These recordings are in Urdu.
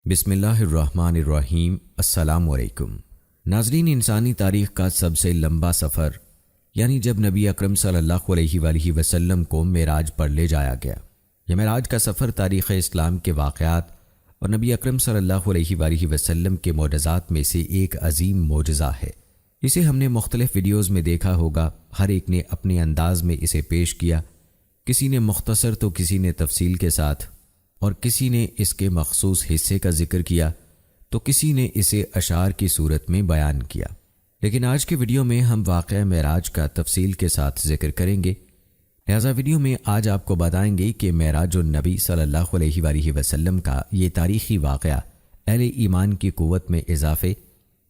بسم اللہ الرحمن الرحیم۔ السلام علیکم ناظرین، انسانی تاریخ کا سب سے لمبا سفر یعنی جب نبی اکرم صلی اللہ علیہ وآلہ وسلم کو معراج پر لے جایا گیا۔ یہ معراج کا سفر تاریخ اسلام کے واقعات اور نبی اکرم صلی اللہ علیہ وآلہ وسلم کے معجزات میں سے ایک عظیم معجزہ ہے۔ اسے ہم نے مختلف ویڈیوز میں دیکھا ہوگا، ہر ایک نے اپنے انداز میں اسے پیش کیا، کسی نے مختصر تو کسی نے تفصیل کے ساتھ، اور کسی نے اس کے مخصوص حصے کا ذکر کیا تو کسی نے اسے اشعار کی صورت میں بیان کیا۔ لیکن آج کے ویڈیو میں ہم واقعہ معراج کا تفصیل کے ساتھ ذکر کریں گے، لہذا ویڈیو میں آج آپ کو بتائیں گے کہ معراج النبی صلی اللہ علیہ وآلہ وسلم کا یہ تاریخی واقعہ اہل ایمان کی قوت میں اضافے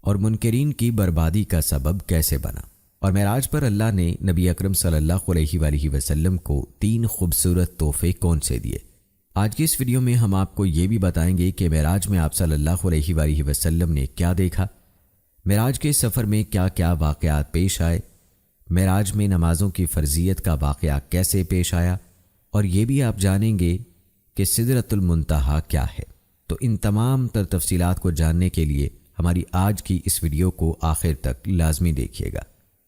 اور منکرین کی بربادی کا سبب کیسے بنا، اور معراج پر اللہ نے نبی اکرم صلی اللہ علیہ وآلہ وسلم کو 3 خوبصورت تحفے کون سے دیے۔ آج کی اس ویڈیو میں ہم آپ کو یہ بھی بتائیں گے کہ معراج میں آپ صلی اللہ علیہ وآلہ وسلم نے کیا دیکھا، معراج کے سفر میں کیا کیا واقعات پیش آئے، معراج میں نمازوں کی فرضیت کا واقعہ کیسے پیش آیا، اور یہ بھی آپ جانیں گے کہ سدرۃ المنتہا کیا ہے۔ تو ان تمام تر تفصیلات کو جاننے کے لیے ہماری آج کی اس ویڈیو کو آخر تک لازمی دیکھیے گا۔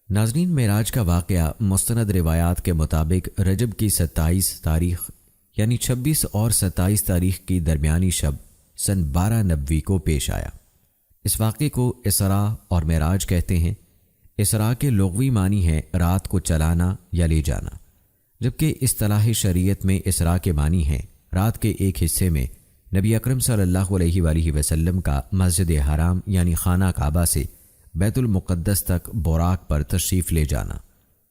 ناظرین، معراج کا واقعہ مستند روایات کے مطابق رجب کی 27 تاریخ یعنی 26 اور 27 تاریخ کی درمیانی شب سن 12 نبوی کو پیش آیا۔ اس واقعے کو اسراء اور معراج کہتے ہیں۔ اسراء کے لغوی معنی ہے رات کو چلانا یا لے جانا، جبکہ اصطلاح شریعت میں اسراء کے معنی ہے رات کے ایک حصے میں نبی اکرم صلی اللہ علیہ وآلہ وسلم کا مسجد حرام یعنی خانہ کعبہ سے بیت المقدس تک براق پر تشریف لے جانا۔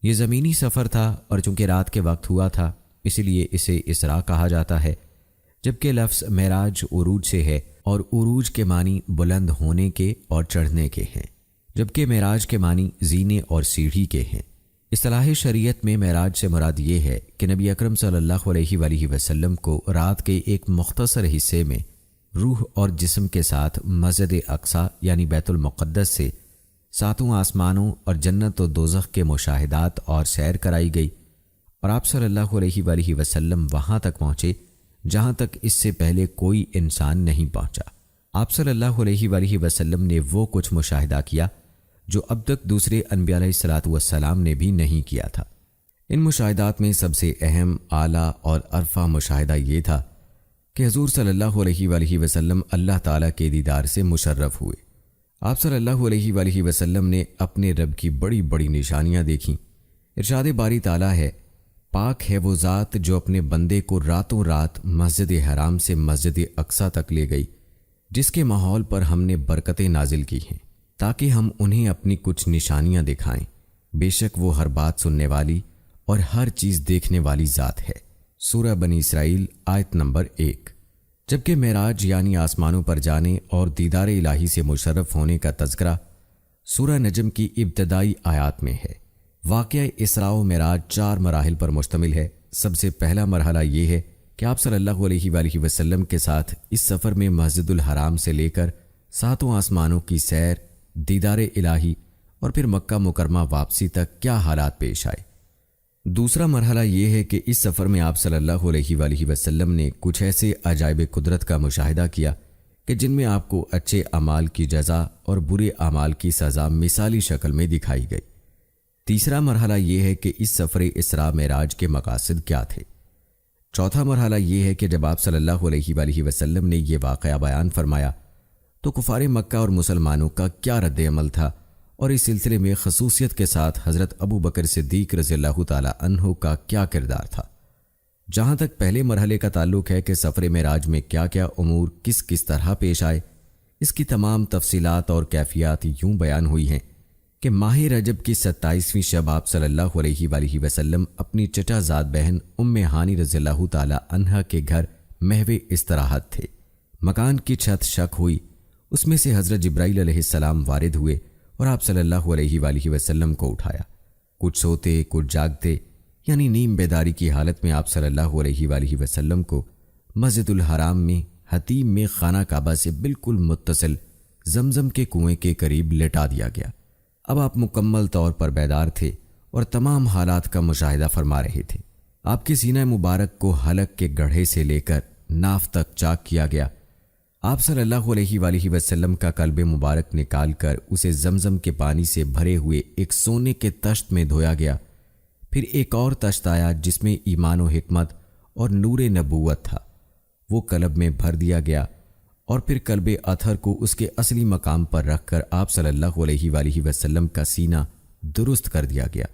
یہ زمینی سفر تھا اور چونکہ رات کے وقت ہوا تھا اس لیے اسے اسراء کہا جاتا ہے، جبکہ لفظ معراج عروج سے ہے اور عروج کے معنی بلند ہونے کے اور چڑھنے کے ہیں، جبکہ معراج کے معنی زینے اور سیڑھی کے ہیں۔ اصطلاح شریعت میں معراج سے مراد یہ ہے کہ نبی اکرم صلی اللہ علیہ وآلہ وسلم کو رات کے ایک مختصر حصے میں روح اور جسم کے ساتھ مسجد اقصی یعنی بیت المقدس سے 7 آسمانوں اور جنت و دوزخ کے مشاہدات اور سیر کرائی گئی، اور آپ صلی اللہ علیہ وآلہ وسلم وہاں تک پہنچے جہاں تک اس سے پہلے کوئی انسان نہیں پہنچا۔ آپ صلی اللہ علیہ وآلہ وسلم نے وہ کچھ مشاہدہ کیا جو اب تک دوسرے انبیاء علیہ الصلوۃ والسلام نے بھی نہیں کیا تھا۔ ان مشاہدات میں سب سے اہم، اعلیٰ اور عرفہ مشاہدہ یہ تھا کہ حضور صلی اللہ علیہ وآلہ وسلم اللہ تعالیٰ کے دیدار سے مشرف ہوئے۔ آپ صلی اللہ علیہ وآلہ وسلم نے اپنے رب کی بڑی بڑی نشانیاں دیکھیں۔ ارشاد باری تعالیٰ ہے، پاک ہے وہ ذات جو اپنے بندے کو راتوں رات مسجد حرام سے مسجد اقصی تک لے گئی، جس کے ماحول پر ہم نے برکتیں نازل کی ہیں تاکہ ہم انہیں اپنی کچھ نشانیاں دکھائیں۔ بے شک وہ ہر بات سننے والی اور ہر چیز دیکھنے والی ذات ہے۔ سورہ بنی اسرائیل آیت نمبر 1۔ جبکہ معراج یعنی آسمانوں پر جانے اور دیدار الہی سے مشرف ہونے کا تذکرہ سورہ نجم کی ابتدائی آیات میں ہے۔ واقعہ اسراء و معراج 4 مراحل پر مشتمل ہے۔ سب سے پہلا مرحلہ یہ ہے کہ آپ صلی اللہ علیہ وآلہ وسلم کے ساتھ اس سفر میں مسجد الحرام سے لے کر 7 آسمانوں کی سیر، دیدار الہی اور پھر مکہ مکرمہ واپسی تک کیا حالات پیش آئے۔ دوسرا مرحلہ یہ ہے کہ اس سفر میں آپ صلی اللہ علیہ وآلہ وسلم نے کچھ ایسے عجائب قدرت کا مشاہدہ کیا کہ جن میں آپ کو اچھے اعمال کی جزا اور برے اعمال کی سزا مثالی شکل میں دکھائی گئی۔ تیسرا مرحلہ یہ ہے کہ اس سفر اسراء معراج کے مقاصد کیا تھے۔ چوتھا مرحلہ یہ ہے کہ جب آپ صلی اللہ علیہ وآلہ وسلم نے یہ واقعہ بیان فرمایا تو کفار مکہ اور مسلمانوں کا کیا رد عمل تھا، اور اس سلسلے میں خصوصیت کے ساتھ حضرت ابو بکر صدیق رضی اللہ تعالی عنہ کا کیا کردار تھا۔ جہاں تک پہلے مرحلے کا تعلق ہے کہ سفر معراج میں کیا کیا امور کس طرح پیش آئے، اس کی تمام تفصیلات اور کیفیات یوں بیان ہوئی ہیں کہ ماہ رجب کی 27ویں شب آپ صلی اللہ علیہ وآلہ وسلم اپنی چچا زاد بہن ام ہانی رضی اللہ تعالی عنہا کے گھر محو استراحت تھے۔ مکان کی چھت شک ہوئی، اس میں سے حضرت جبرائیل علیہ السلام وارد ہوئے اور آپ صلی اللہ علیہ وآلہ وسلم کو اٹھایا۔ کچھ سوتے کچھ جاگتے یعنی نیم بیداری کی حالت میں آپ صلی اللہ علیہ وآلہ وسلم کو مسجد الحرام میں حتیم میں خانہ کعبہ سے بالکل متصل زمزم کے کنویں کے قریب لٹا دیا گیا۔ اب آپ مکمل طور پر بیدار تھے اور تمام حالات کا مشاہدہ فرما رہے تھے۔ آپ کے سینہ مبارک کو حلق کے گڑھے سے لے کر ناف تک چاک کیا گیا۔ آپ صلی اللہ علیہ وآلہ وسلم کا قلب مبارک نکال کر اسے زمزم کے پانی سے بھرے ہوئے ایک سونے کے تشت میں دھویا گیا۔ پھر ایک اور تشت آیا جس میں ایمان و حکمت اور نور نبوت تھا، وہ قلب میں بھر دیا گیا، اور پھر قلب اطہر کو اس کے اصلی مقام پر رکھ کر آپ صلی اللہ علیہ وآلہ وسلم کا سینہ درست کر دیا گیا۔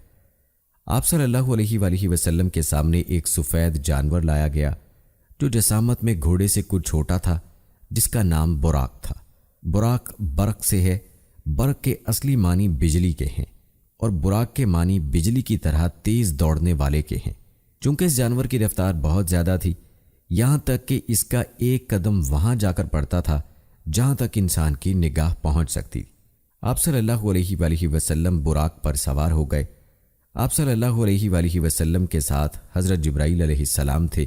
آپ صلی اللہ علیہ وآلہ وسلم کے سامنے ایک سفید جانور لایا گیا جو جسامت میں گھوڑے سے کچھ چھوٹا تھا، جس کا نام براق تھا۔ براق برق سے ہے، برق کے اصلی معنی بجلی کے ہیں، اور براق کے معنی بجلی کی طرح تیز دوڑنے والے کے ہیں۔ چونکہ اس جانور کی رفتار بہت زیادہ تھی، یہاں تک کہ اس کا ایک قدم وہاں جا کر پڑتا تھا جہاں تک انسان کی نگاہ پہنچ سکتی۔ آپ صلی اللہ علیہ وآلہ وسلم براق پر سوار ہو گئے۔ آپ صلی اللہ علیہ وآلہ وسلم کے ساتھ حضرت جبرائیل علیہ السلام تھے۔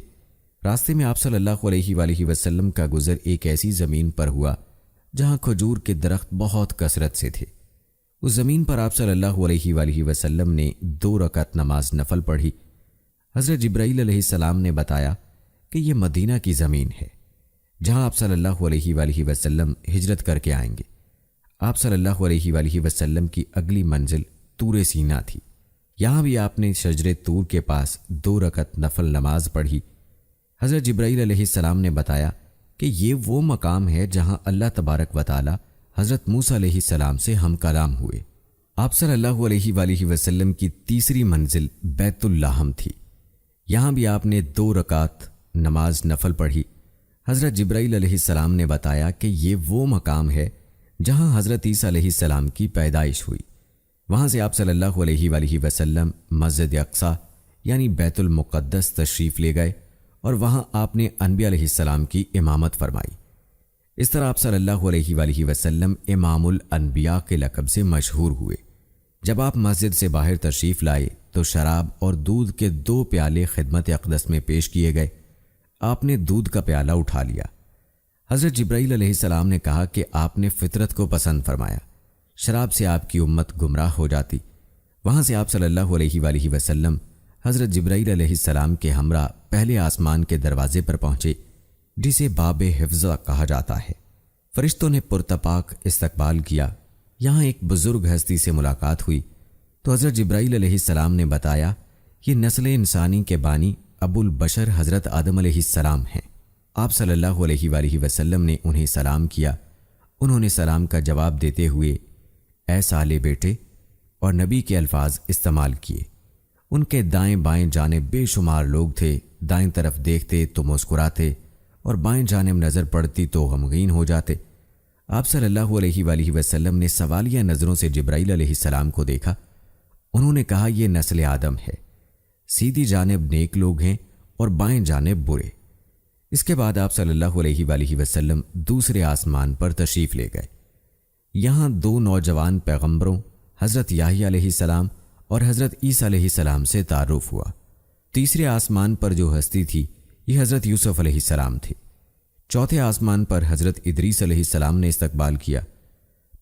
راستے میں آپ صلی اللہ علیہ وآلہ وسلم کا گزر ایک ایسی زمین پر ہوا جہاں کھجور کے درخت بہت کثرت سے تھے۔ اس زمین پر آپ صلی اللہ علیہ وآلہ وسلم نے 2 رکعت نماز نفل پڑھی۔ حضرت جبرائیل علیہ السلام نے بتایا کہ یہ مدینہ کی زمین ہے جہاں آپ صلی اللہ علیہ وآلہ وسلم ہجرت کر کے آئیں گے۔ آپ صلی اللہ علیہ وآلہ وسلم کی اگلی منزل طور سینا تھی۔ یہاں بھی آپ نے شجر طور کے پاس 2 رکعت نفل نماز پڑھی۔ حضرت جبرائیل علیہ السلام نے بتایا کہ یہ وہ مقام ہے جہاں اللہ تبارک و تعالی حضرت موسیٰ علیہ السلام سے ہم کلام ہوئے۔ آپ صلی اللہ علیہ وآلہ وسلم کی تیسری منزل بیت اللحم تھی۔ یہاں بھی آپ نے 2 رکعت نماز نفل پڑھی۔ حضرت جبرائیل علیہ السلام نے بتایا کہ یہ وہ مقام ہے جہاں حضرت عیسیٰ علیہ السلام کی پیدائش ہوئی۔ وہاں سے آپ صلی اللہ علیہ وآلہ وسلم مسجد اقصیٰ یعنی بیت المقدس تشریف لے گئے، اور وہاں آپ نے انبیاء علیہ السلام کی امامت فرمائی۔ اس طرح آپ صلی اللہ علیہ وآلہ وسلم امام الانبیاء کے لقب سے مشہور ہوئے۔ جب آپ مسجد سے باہر تشریف لائے تو شراب اور دودھ کے 2 پیالے خدمت اقدس میں پیش کیے گئے۔ آپ نے دودھ کا پیالہ اٹھا لیا۔ حضرت جبرائیل علیہ السلام نے کہا کہ آپ نے فطرت کو پسند فرمایا، شراب سے آپ کی امت گمراہ ہو جاتی۔ وہاں سے آپ صلی اللہ علیہ وآلہ وسلم حضرت جبرائیل علیہ السلام کے ہمراہ پہلے آسمان کے دروازے پر پہنچے جسے باب حفظہ کہا جاتا ہے۔ فرشتوں نے پرتپاک استقبال کیا۔ یہاں ایک بزرگ ہستی سے ملاقات ہوئی تو حضرت جبرائیل علیہ السلام نے بتایا یہ نسل انسانی کے بانی ابو البشر حضرت آدم علیہ السلام ہیں۔ آپ صلی اللہ علیہ وآلہ وسلم نے انہیں سلام کیا۔ انہوں نے سلام کا جواب دیتے ہوئے اے صالح بیٹے اور نبی کے الفاظ استعمال کیے۔ ان کے دائیں بائیں جانب بے شمار لوگ تھے۔ دائیں طرف دیکھتے تو مسکراتے اور بائیں جانب نظر پڑتی تو غمگین ہو جاتے۔ آپ صلی اللہ علیہ وآلہ وسلم نے سوالیہ نظروں سے جبرائیل علیہ السلام کو دیکھا۔ انہوں نے کہا یہ نسل آدم ہے، سیدھی جانب نیک لوگ ہیں اور بائیں جانب برے۔ اس کے بعد آپ صلی اللہ علیہ وآلہ وسلم دوسرے آسمان پر تشریف لے گئے۔ یہاں 2 نوجوان پیغمبروں حضرت یحییٰ علیہ السلام اور حضرت عیسیٰ علیہ السلام سے تعارف ہوا۔ تیسرے آسمان پر جو ہستی تھی یہ حضرت یوسف علیہ السلام تھی۔ چوتھے آسمان پر حضرت ادریس علیہ السلام نے استقبال کیا۔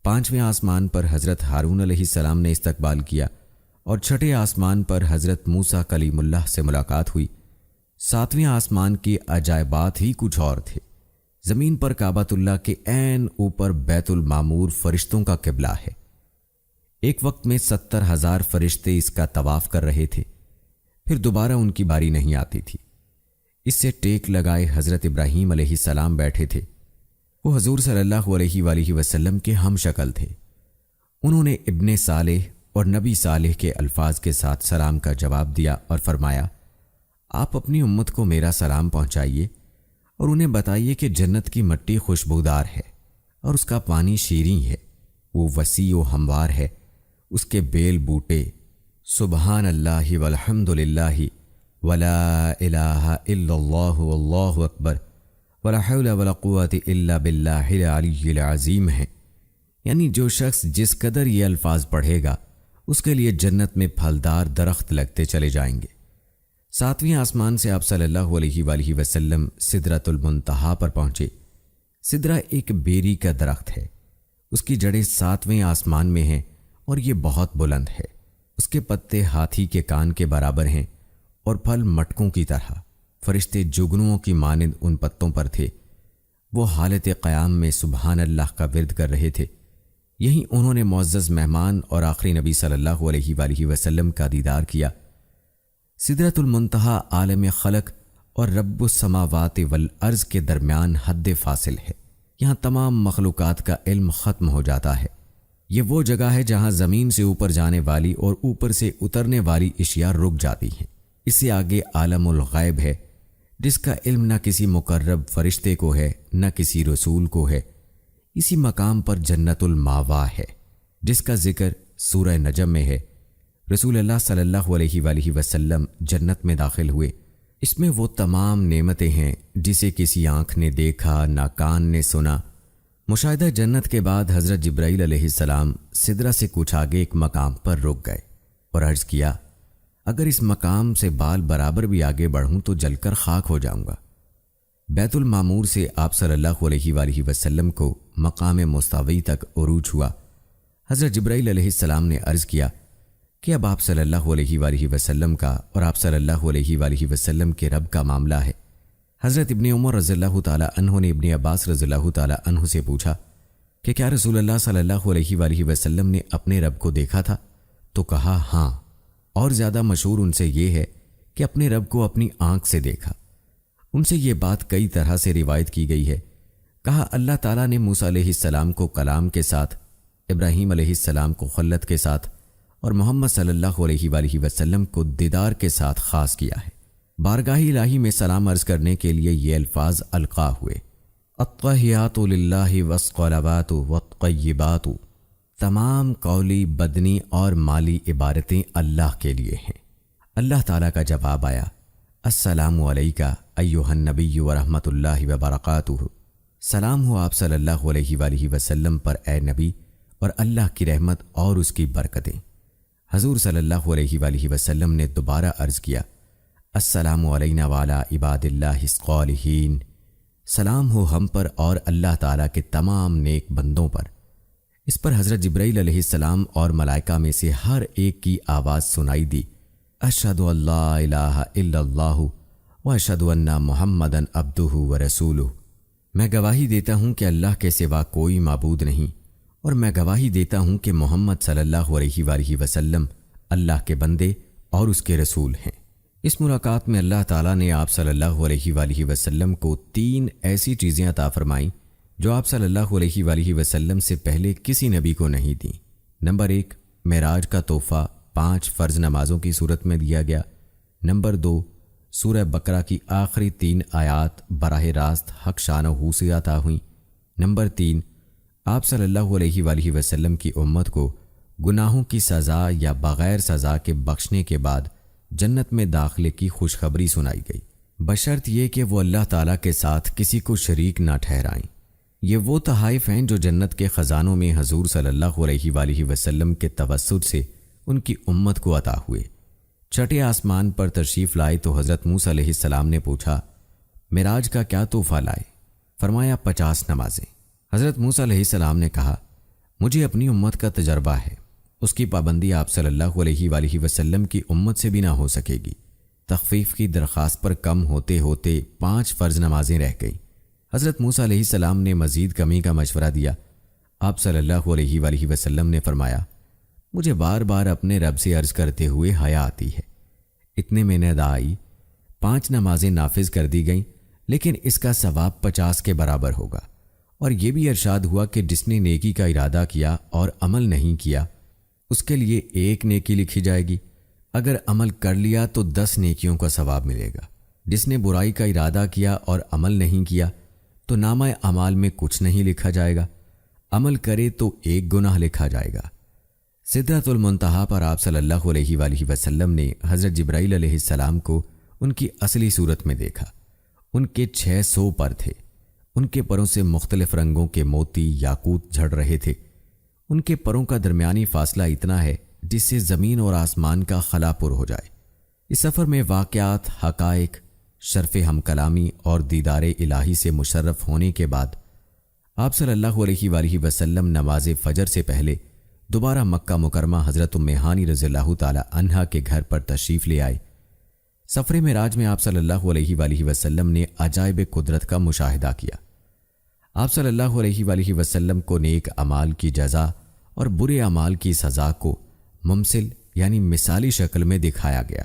5ویں آسمان پر حضرت ہارون علیہ السلام نے استقبال کیا، اور 6ٹھے آسمان پر حضرت موسیٰ کلیم اللہ سے ملاقات ہوئی۔ 7ویں آسمان کے عجائبات ہی کچھ اور تھے۔ زمین پر کعبۃ اللہ کے عین اوپر بیت المعمور فرشتوں کا قبلہ ہے۔ ایک وقت میں 70,000 فرشتے اس کا طواف کر رہے تھے، پھر دوبارہ ان کی باری نہیں آتی تھی۔ اس سے ٹیک لگائے حضرت ابراہیم علیہ السلام بیٹھے تھے۔ وہ حضور صلی اللہ علیہ وآلہ وسلم کے ہم شکل تھے۔ انہوں نے ابن صالح اور نبی صالح کے الفاظ کے ساتھ سلام کا جواب دیا اور فرمایا آپ اپنی امت کو میرا سلام پہنچائیے اور انہیں بتائیے کہ جنت کی مٹی خوشبودار ہے اور اس کا پانی شیریں ہے، وہ وسیع و ہموار ہے، اس کے بیل بوٹے سبحان اللہ والحمد للہ ولا الہ الا اللہ واللہ اکبر ولا حول ولا قوت الا باللہ العلی العظیم ہیں۔ یعنی جو شخص جس قدر یہ الفاظ پڑھے گا اس کے لیے جنت میں پھلدار درخت لگتے چلے جائیں گے۔ 7ویں آسمان سے آپ صلی اللہ علیہ وآلہ وسلم سدرۃ المنتہا پر پہنچے۔ سدرہ ایک بیری کا درخت ہے، اس کی جڑیں 7ویں آسمان میں ہیں اور یہ بہت بلند ہے۔ اس کے پتے ہاتھی کے کان کے برابر ہیں اور پھل مٹکوں کی طرح۔ فرشتے جگنوؤں کی مانند ان پتوں پر تھے۔ وہ حالت قیام میں سبحان اللہ کا ورد کر رہے تھے۔ یہیں انہوں نے معزز مہمان اور آخری نبی صلی اللہ علیہ وآلہ وسلم کا دیدار کیا۔ سدرۃ المنتہا عالم خلق اور رب السماوات والارض کے درمیان حد فاصل ہے۔ یہاں تمام مخلوقات کا علم ختم ہو جاتا ہے۔ یہ وہ جگہ ہے جہاں زمین سے اوپر جانے والی اور اوپر سے اترنے والی اشیاء رک جاتی ہیں۔ اس سے آگے عالم الغیب ہے، جس کا علم نہ کسی مقرب فرشتے کو ہے نہ کسی رسول کو ہے۔ اسی مقام پر جنت الماوا ہے، جس کا ذکر سورہ نجم میں ہے۔ رسول اللہ صلی اللہ علیہ وآلہ وسلم جنت میں داخل ہوئے۔ اس میں وہ تمام نعمتیں ہیں جسے کسی آنکھ نے دیکھا نہ کان نے سنا۔ مشاہدہ جنت کے بعد حضرت جبرائیل علیہ السلام سدرہ سے کچھ آگے ایک مقام پر رک گئے اور عرض کیا، اگر اس مقام سے بال برابر بھی آگے بڑھوں تو جل کر خاک ہو جاؤں گا۔ بیت المعمور سے آپ صلی اللہ علیہ وآلہ وسلم کو مقام مستوی تک عروج ہوا۔ حضرت جبرائیل علیہ السلام نے عرض کیا کہ اب آپ صلی اللہ علیہ وآلہ وسلم کا اور آپ صلی اللہ علیہ وآلہ وسلم کے رب کا معاملہ ہے۔ حضرت ابن عمر رضی اللہ تعالی عنہ نے ابن عباس رضی اللہ تعالی عنہ سے پوچھا کہ کیا رسول اللہ صلی اللہ علیہ وآلہ وسلم نے اپنے رب کو دیکھا تھا؟ تو کہا ہاں، اور زیادہ مشہور ان سے یہ ہے کہ اپنے رب کو اپنی آنکھ سے دیکھا۔ ان سے یہ بات کئی طرح سے روایت کی گئی ہے۔ کہا اللہ تعالیٰ نے موسیٰ علیہ السلام کو کلام کے ساتھ، ابراہیم علیہ السلام کو خلت کے ساتھ اور محمد صلی اللہ علیہ وآلہ وسلم کو دیدار کے ساتھ خاص کیا ہے۔ بارگاہ الہی میں سلام عرض کرنے کے لیے یہ الفاظ القا ہوئے، التحیات للہ والصلوات والطیبات، تمام قولی، بدنی اور مالی عبادتیں اللہ کے لیے ہیں۔ اللہ تعالیٰ کا جواب آیا، السلام علیکہ ایھا النبی ورحمۃ اللہ وبرکاتہ، سلام ہو آپ صلی اللہ علیہ وآلہ وسلم پر اے نبی، اور اللہ کی رحمت اور اس کی برکتیں۔ حضور صلی اللہ علیہ وآلہ وسلم نے دوبارہ عرض کیا، السلام علینا وعلی عباد اللہ الصالحین، سلام ہو ہم پر اور اللہ تعالیٰ کے تمام نیک بندوں پر۔ اس پر حضرت جبرائیل علیہ السلام اور ملائکہ میں سے ہر ایک کی آواز سنائی دی، اشہد ان لا الہ الا اللہ واشہد ان محمدا عبدہ ورسولہ، میں گواہی دیتا ہوں کہ اللہ کے سوا کوئی معبود نہیں، اور میں گواہی دیتا ہوں کہ محمد صلی اللہ علیہ وآلہ وسلم اللہ کے بندے اور اس کے رسول ہیں۔ اس ملاقات میں اللہ تعالیٰ نے آپ صلی اللہ علیہ وآلہ وسلم کو 3 ایسی چیزیں عطا فرمائیں جو آپ صلی اللہ علیہ وآلہ وسلم سے پہلے کسی نبی کو نہیں دیں۔ نمبر 1، معراج کا تحفہ 5 فرض نمازوں کی صورت میں دیا گیا۔ نمبر 2، سورہ بقرہ کی آخری 3 آیات براہ راست حق شان و حو سے عطا ہوئیں۔ نمبر 3، آپ صلی اللہ علیہ وآلہ وسلم کی امت کو گناہوں کی سزا یا بغیر سزا کے بخشنے کے بعد جنت میں داخلے کی خوشخبری سنائی گئی، بشرط یہ کہ وہ اللہ تعالیٰ کے ساتھ کسی کو شریک نہ ٹھہرائیں۔ یہ وہ تحائف ہیں جو جنت کے خزانوں میں حضور صلی اللہ علیہ وآلہ وسلم کے توسط سے ان کی امت کو عطا ہوئے۔ چھٹے آسمان پر تشریف لائے تو حضرت موسیٰ علیہ السلام نے پوچھا، معراج کا کیا تحفہ لائے؟ فرمایا 50 نمازیں۔ حضرت موسیٰ علیہ السلام نے کہا، مجھے اپنی امت کا تجربہ ہے، اس کی پابندی آپ صلی اللہ علیہ وآلہ وسلم کی امت سے بھی نہ ہو سکے گی۔ تخفیف کی درخواست پر کم ہوتے ہوتے 5 فرض نمازیں رہ گئیں۔ حضرت موسیٰ علیہ السلام نے مزید کمی کا مشورہ دیا۔ آپ صلی اللہ علیہ وآلہ وسلم نے فرمایا، مجھے بار بار اپنے رب سے عرض کرتے ہوئے حیا آتی ہے۔ اتنے میں ندا آئی، 5 نمازیں نافذ کر دی گئیں، لیکن اس کا ثواب 50 کے برابر ہوگا۔ اور یہ بھی ارشاد ہوا کہ جس نے نیکی کا ارادہ کیا اور عمل نہیں کیا، اس کے لیے 1 نیکی لکھی جائے گی، اگر عمل کر لیا تو 10 نیکیوں کا ثواب ملے گا۔ جس نے برائی کا ارادہ کیا اور عمل نہیں کیا تو نامہ اعمال میں کچھ نہیں لکھا جائے گا، عمل کرے تو 1 گناہ لکھا جائے گا۔ سدرۃ المنتہا پر آپ صلی اللہ علیہ وآلہ وسلم نے حضرت جبرائیل علیہ السلام کو ان کی اصلی صورت میں دیکھا۔ ان کے 600 پر تھے، ان کے پروں سے مختلف رنگوں کے موتی یاقوت جھڑ رہے تھے۔ ان کے پروں کا درمیانی فاصلہ اتنا ہے جس سے زمین اور آسمان کا خلا پر ہو جائے۔ اس سفر میں واقعات، حقائق، شرف ہم کلامی اور دیدار الہی سے مشرف ہونے کے بعد آپ صلی اللہ علیہ وآلہ وسلم نماز فجر سے پہلے دوبارہ مکہ مکرمہ حضرت ام ہانی رضی اللہ تعالی عنہا کے گھر پر تشریف لے آئے۔ سفر معراج میں آپ صلی اللہ علیہ وآلہ وسلم نے عجائب قدرت کا مشاہدہ کیا۔ آپ صلی اللہ علیہ وآلہ وسلم کو نیک اعمال کی جزا اور برے اعمال کی سزا کو ممثل یعنی مثالی شکل میں دکھایا گیا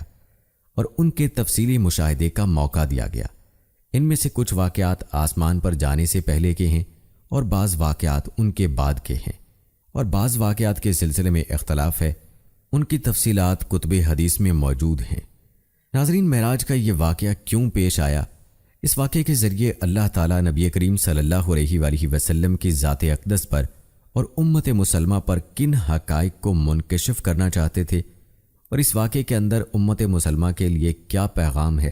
اور ان کے تفصیلی مشاہدے کا موقع دیا گیا۔ ان میں سے کچھ واقعات آسمان پر جانے سے پہلے کے ہیں اور بعض واقعات ان کے بعد کے ہیں، اور بعض واقعات کے سلسلے میں اختلاف ہے، ان کی تفصیلات کتب حدیث میں موجود ہیں۔ ناظرین، معراج کا یہ واقعہ کیوں پیش آیا؟ اس واقعے کے ذریعے اللہ تعالیٰ نبی کریم صلی اللہ علیہ وآلہ وسلم کی ذات اقدس پر اور امت مسلمہ پر کن حقائق کو منکشف کرنا چاہتے تھے، اور اس واقعے کے اندر امت مسلمہ کے لیے کیا پیغام ہے۔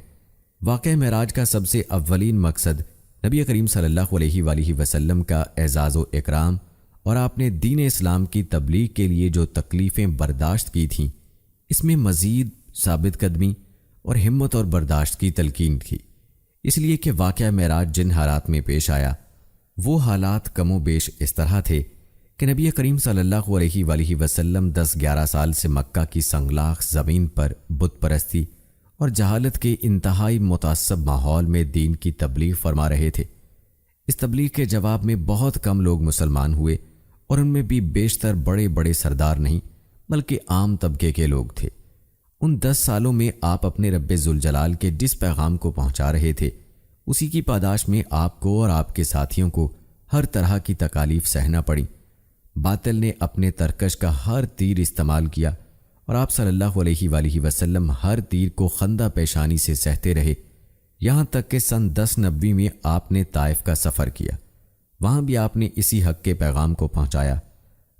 واقعہ معراج کا سب سے اولین مقصد نبی کریم صلی اللہ علیہ وآلہ وسلم کا اعزاز و اکرام اور آپ نے دین اسلام کی تبلیغ کے لیے جو تکلیفیں برداشت کی تھیں، اس میں مزید ثابت قدمی اور ہمت اور برداشت کی تلقین تھی۔ اس لیے کہ واقعہ معراج جن حالات میں پیش آیا وہ حالات کم و بیش اس طرح تھے کہ نبی کریم صلی اللہ علیہ وآلہ وسلم 10-11 سال سے مکہ کی سنگلاخ زمین پر بت پرستی اور جہالت کے انتہائی متعصب ماحول میں دین کی تبلیغ فرما رہے تھے۔ اس تبلیغ کے جواب میں بہت کم لوگ مسلمان ہوئے، اور ان میں بھی بیشتر بڑے بڑے سردار نہیں بلکہ عام طبقے کے لوگ تھے۔ ان 10 سالوں میں آپ اپنے رب ذوالجلال کے جس پیغام کو پہنچا رہے تھے، اسی کی پاداش میں آپ کو اور آپ کے ساتھیوں کو ہر طرح کی تکالیف سہنا پڑی۔ باطل نے اپنے ترکش کا ہر تیر استعمال کیا، اور آپ صلی اللہ علیہ وآلہ وسلم ہر تیر کو خندہ پیشانی سے سہتے رہے، یہاں تک کہ سن 1090 میں آپ نے طائف کا سفر کیا۔ وہاں بھی آپ نے اسی حق کے پیغام کو پہنچایا۔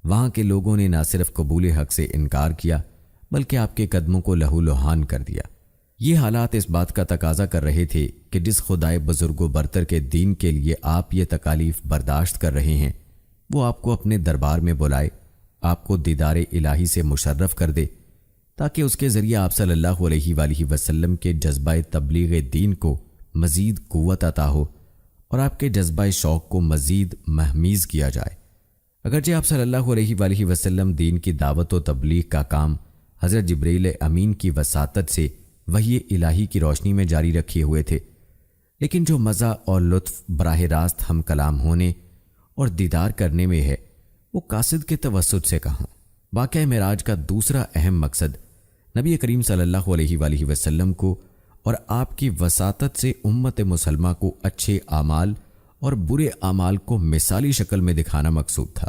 وہاں کے لوگوں نے نہ صرف قبول حق سے انکار کیا بلکہ آپ کے قدموں کو لہو لہان کر دیا۔ یہ حالات اس بات کا تقاضا کر رہے تھے کہ جس خدائے بزرگ و برتر کے دین کے لیے آپ یہ تکالیف برداشت کر رہے ہیں، وہ آپ کو اپنے دربار میں بلائے، آپ کو دیدار الہی سے مشرف کر دے، تاکہ اس کے ذریعے آپ صلی اللہ علیہ وآلہ وسلم کے جذبہ تبلیغ دین کو مزید قوت عطا ہو اور آپ کے جذبہ شوق کو مزید مہمیز کیا جائے۔ اگرچہ آپ صلی اللہ علیہ وآلہ وسلم دین کی دعوت و تبلیغ کا کام حضرت جبریل امین کی وساطت سے وحی الہی کی روشنی میں جاری رکھے ہوئے تھے، لیکن جو مزہ اور لطف براہ راست ہم کلام ہونے اور دیدار کرنے میں ہے، وہ قاصد کے توسط سے کہاں۔ واقعہ معراج کا دوسرا اہم مقصد نبی کریم صلی اللہ علیہ وآلہ وسلم کو اور آپ کی وساطت سے امت مسلمہ کو اچھے اعمال اور برے اعمال کو مثالی شکل میں دکھانا مقصود تھا۔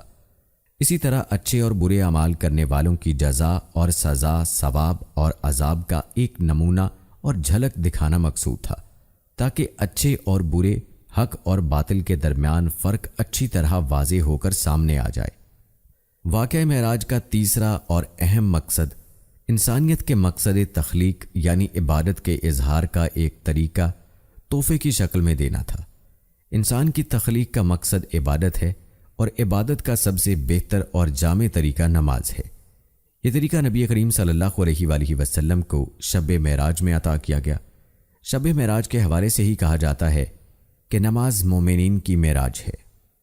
اسی طرح اچھے اور برے اعمال کرنے والوں کی جزا اور سزا، ثواب اور عذاب کا ایک نمونہ اور جھلک دکھانا مقصود تھا، تاکہ اچھے اور برے، حق اور باطل کے درمیان فرق اچھی طرح واضح ہو کر سامنے آ جائے۔ واقعہ معراج کا تیسرا اور اہم مقصد انسانیت کے مقصد تخلیق یعنی عبادت کے اظہار کا ایک طریقہ تحفے کی شکل میں دینا تھا۔ انسان کی تخلیق کا مقصد عبادت ہے، اور عبادت کا سب سے بہتر اور جامع طریقہ نماز ہے۔ یہ طریقہ نبی کریم صلی اللہ علیہ وآلہ وسلم کو شب معراج میں عطا کیا گیا۔ شب معراج کے حوالے سے ہی کہا جاتا ہے کہ نماز مومنین کی معراج ہے۔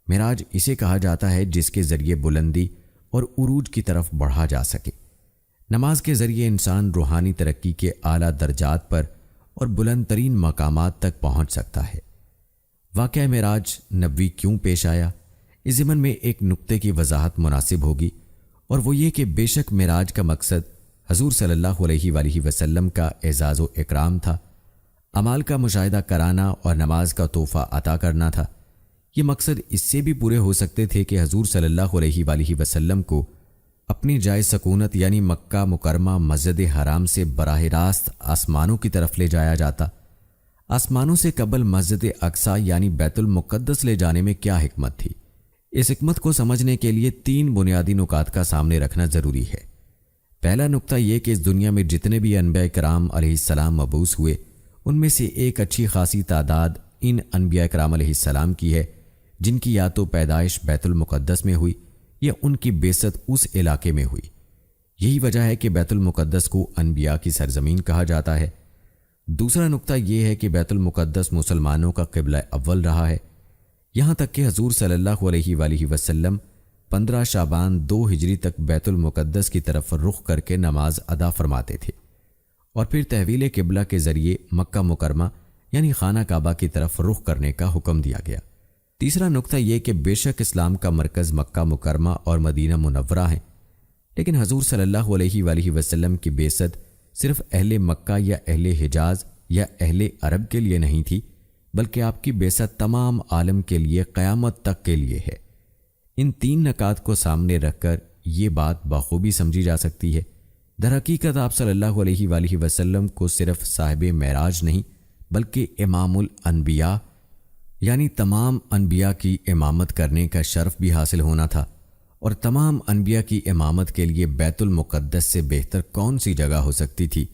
معراج اسے کہا جاتا ہے جس کے ذریعے بلندی اور عروج کی طرف بڑھا جا سکے۔ نماز کے ذریعے انسان روحانی ترقی کے اعلیٰ درجات پر اور بلند ترین مقامات تک پہنچ سکتا ہے۔ واقعہ معراج نبوی کیوں پیش آیا، اس ضمن میں ایک نقطے کی وضاحت مناسب ہوگی، اور وہ یہ کہ بے شک معراج کا مقصد حضور صلی اللہ علیہ وآلہ وسلم کا اعزاز و اکرام تھا، اعمال کا مشاہدہ کرانا اور نماز کا تحفہ عطا کرنا تھا۔ یہ مقصد اس سے بھی پورے ہو سکتے تھے کہ حضور صلی اللہ علیہ وآلہ وسلم کو اپنی جائے سکونت یعنی مکہ مکرمہ مسجد حرام سے براہ راست آسمانوں کی طرف لے جایا جاتا۔ آسمانوں سے قبل مسجد اقصی یعنی بیت المقدس لے جانے میں کیا حکمت تھی؟ اس حکمت کو سمجھنے کے لیے 3 بنیادی نکات کا سامنے رکھنا ضروری ہے۔ پہلا نقطہ یہ کہ اس دنیا میں جتنے بھی انبیاء کرام علیہ السلام مبعوث ہوئے، ان میں سے ایک اچھی خاصی تعداد ان انبیاء کرام علیہ السلام کی ہے جن کی یا تو پیدائش بیت المقدس میں ہوئی یا ان کی بعثت اس علاقے میں ہوئی۔ یہی وجہ ہے کہ بیت المقدس کو انبیاء کی سرزمین کہا جاتا ہے۔ دوسرا نقطہ یہ ہے کہ بیت المقدس مسلمانوں کا قبلہ اول رہا ہے، یہاں تک کہ حضور صلی اللہ علیہ وآلہ وسلم 15 شعبان 2 ہجری تک بیت المقدس کی طرف رخ کر کے نماز ادا فرماتے تھے، اور پھر تحویل قبلہ کے ذریعے مکہ مکرمہ یعنی خانہ کعبہ کی طرف رخ کرنے کا حکم دیا گیا۔ تیسرا نقطہ یہ کہ بے شک اسلام کا مرکز مکہ مکرمہ اور مدینہ منورہ ہے، لیکن حضور صلی اللہ علیہ وآلہ وسلم کی بعثت صرف اہل مکہ یا اہل حجاز یا اہل عرب کے لیے نہیں تھی، بلکہ آپ کی بعثت تمام عالم کے لیے قیامت تک کے لیے ہے۔ ان تین نکات کو سامنے رکھ کر یہ بات بخوبی سمجھی جا سکتی ہے۔ در حقیقت آپ صلی اللہ علیہ وآلہ وسلم کو صرف صاحب معراج نہیں بلکہ امام الانبیاء یعنی تمام انبیاء کی امامت کرنے کا شرف بھی حاصل ہونا تھا، اور تمام انبیاء کی امامت کے لیے بیت المقدس سے بہتر کون سی جگہ ہو سکتی تھی